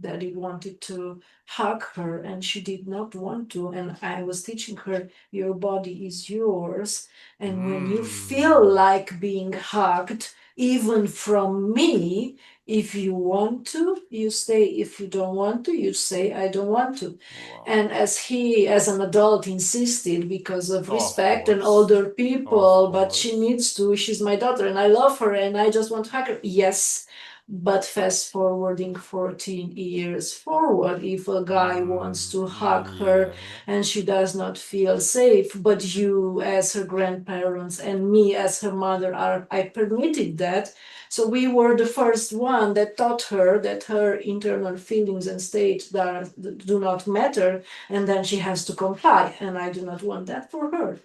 daddy wanted to hug her and she did not want to, and I was teaching her, your body is yours. And when you feel Mm. like being hugged, even from me, if you want to, you stay. If you don't want to, you say, I don't want to. Wow. And as he, as an adult, insisted because of Of respect and course. older Of people, but she course. needs to, she's my daughter and I love her and I just want to hug her. Yes. But fast forwarding 14 years forward, if a guy wants to hug her Yeah. and she does not feel safe, but you, as her grandparents, and me, as her mother, I permitted that. So we were the first one that taught her that her internal feelings and state do not matter, and then she has to comply. And I do not want that for her.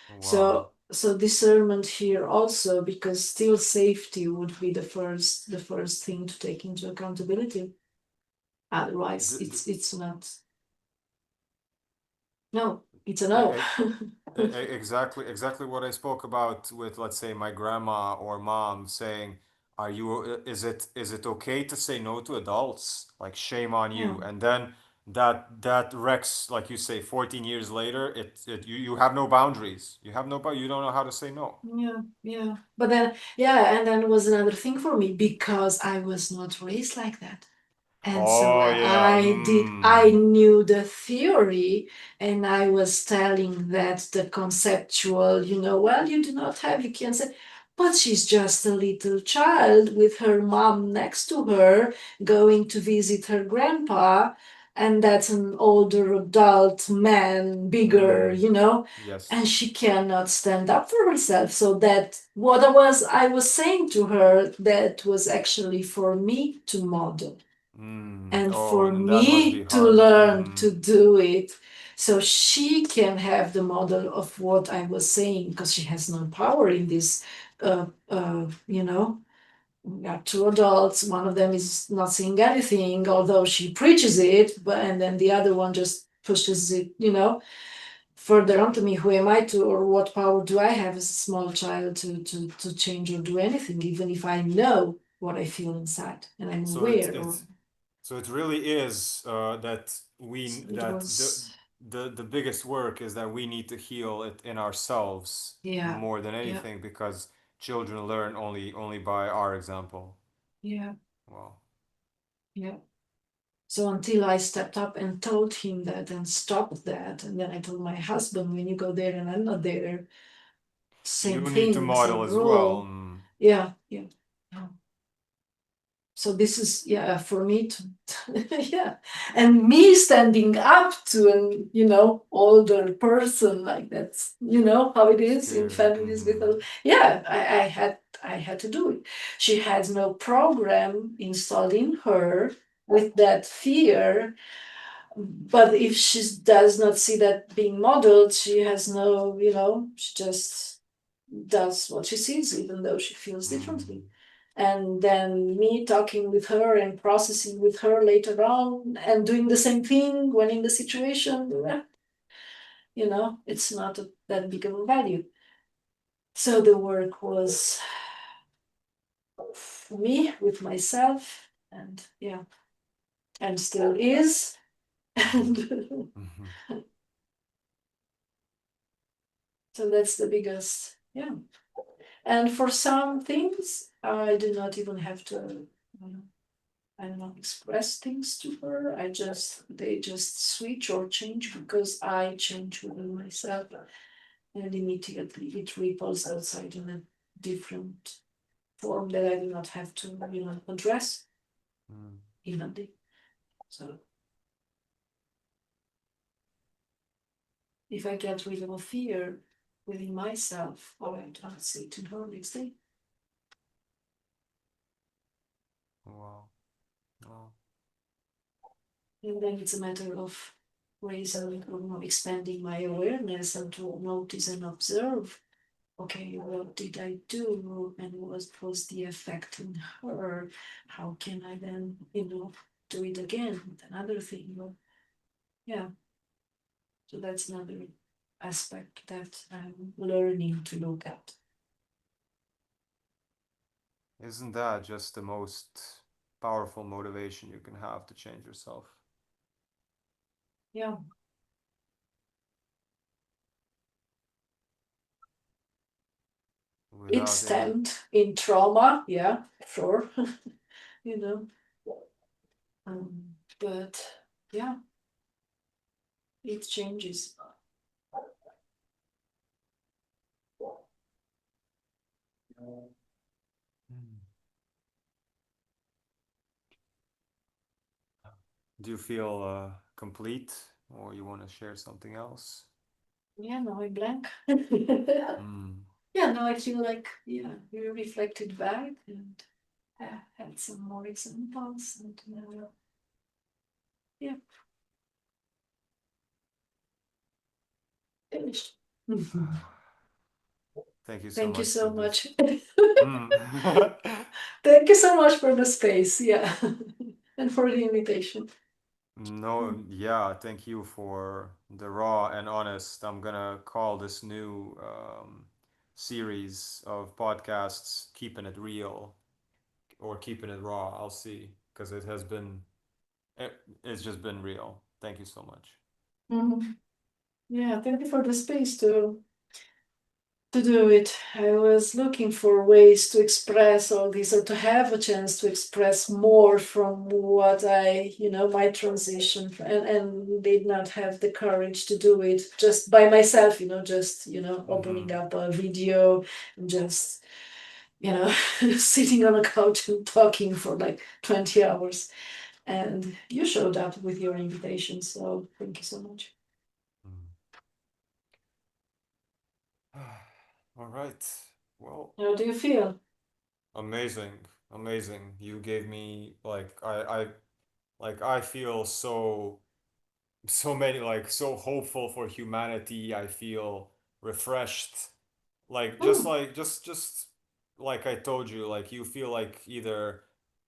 Wow. So discernment here also, because still safety would be the first thing to take into accountability. Otherwise, The, it's not. No, it's a no. the, exactly what I spoke about with, let's say, my grandma or mom saying, "Are you? Is it okay to say no to adults? Like shame on Yeah. you." And then that wrecks, like you say, 14 years later, you have no boundaries. You don't know how to say no. Yeah, yeah. But then, yeah, and then it was another thing for me because I was not raised like that. And so Oh yeah. I knew the theory and I was telling that the conceptual, well, you do not have, you can say, but she's just a little child with her mom next to her going to visit her grandpa. And that's an older adult man, bigger, and Yes. she cannot stand up for herself. So that what I was saying to her, that was actually for me to model and Oh, for and that must be me to hard. learn to do it, so she can have the model of what I was saying, because she has no power in this. We got two adults, one of them is not saying anything although she preaches it, but and then the other one just pushes it, further onto me. Who am I to, or what power do I have as a small child to change or do anything, even if I know what I feel inside and I'm So it aware? Or it so it really is that it was. the biggest work is that we need to heal it in ourselves Yeah, more than yeah, anything because children learn only by our example. yeah, Wow. yeah. So until I stepped up and told him that and stopped that, and then I told my husband, when you go there and I'm not there, same You need to thing, model same as well. rule. Yeah, yeah. Yeah. So this is, yeah, for me to, yeah, and me standing up to an, older person, like that's, how it is in Scary. families with, yeah, I had to do it. She has no program installed in her with that fear, but if she does not see that being modeled, she has no, she just does what she sees, even though she feels differently. And then me talking with her and processing with her later on and doing the same thing when in the situation, it's not that big of a value. So the work was for me with myself, and yeah, and still is. And so that's the biggest, yeah. And for some things, I do not even have to, I don't know, express things to her. They just switch or change because I change within myself, and immediately it ripples outside in a different form that I do not have to, address evenly. So if I get rid of a fear within myself, I don't say it to her next day. Wow. Wow. And then it's a matter of raising, expanding my awareness and to notice and observe, okay, what did I do and what was the effect in her? How can I then, do it again with another thing? Yeah, so that's another aspect that I'm learning to look at. Isn't that just the most powerful motivation you can have to change yourself? Yeah, it Without any. stemmed in trauma, yeah, sure, you know, but yeah, it changes. Hmm. Do you feel complete, or you want to share something else? Yeah, now I'm blank. Mm. Yeah, now I feel like, yeah, we reflected back and had some more examples, and yeah, finished. Thank you so Thank you much for so this. much. Mm. Thank you so much for the space, yeah, and for the invitation. No, yeah, thank you for the raw and honest. I'm gonna call this new series of podcasts Keeping It Real or Keeping It Raw. I'll see, because it, it's just been real. Thank you so much. Mhm. Yeah, thank you for the space to do it. I was looking for ways to express all this or to have a chance to express more from what my transition, and did not have the courage to do it just by myself, just, opening Mm-hmm. up a video and just, you know, sitting on a couch and talking for like 20 hours. And you showed up with your invitation. So thank you so much. All right. Well, How do you feel? amazing, amazing. You gave me I feel so many so hopeful for humanity. I feel refreshed. Hmm. Just like I told you, like you feel like either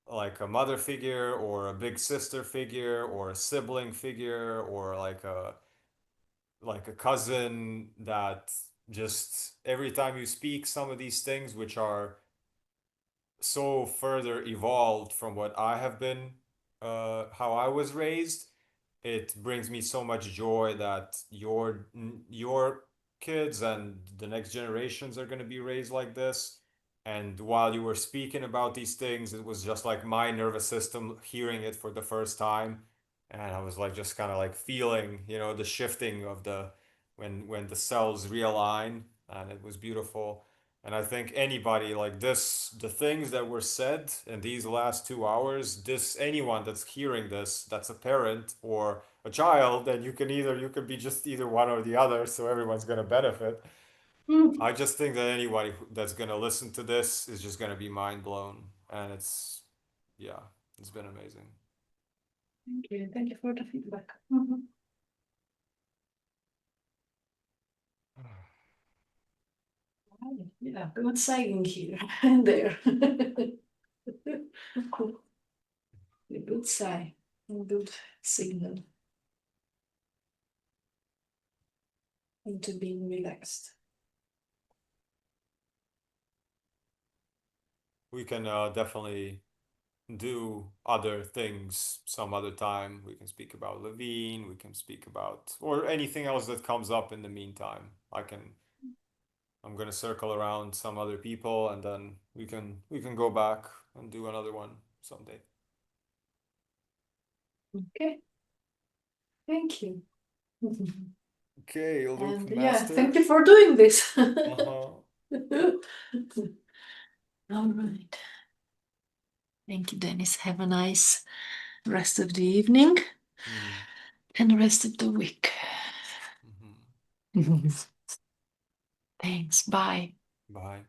like a mother figure or a big sister figure or a sibling figure or like a cousin that just every time you speak some of these things which are so further evolved from what I have been, how I was raised. It brings me so much joy that your kids and the next generations are going to be raised like this. And while you were speaking about these things, it was just like my nervous system hearing it for the first time, and I was like just kind of like feeling, the shifting of the when the cells realign, and it was beautiful. And I think anybody like this, the things that were said in these last 2 hours, anyone that's hearing this, that's a parent or a child, and you can be just either one or the other, so everyone's gonna benefit. Mm. I just think that anybody that's gonna listen to this is just gonna be mind blown, and yeah, it's been amazing. Thank you. Thank you for the feedback. Mhm. Right. Yeah, good saying here and there. Cool. A good sign, a good signal into being relaxed. We can definitely do other things some other time. We can speak about Levine, we can speak about or anything else that comes up in the meantime. I'm gonna circle around some other people and then we can go back and do another one someday. Okay, thank you. Okay, Loop And yeah, Master. thank you for doing this. Uh-huh. All right. Thank you, Dennis. Have a nice rest of the evening Mm-hmm. and rest of the week. Mm-hmm. Thanks. Bye. Bye.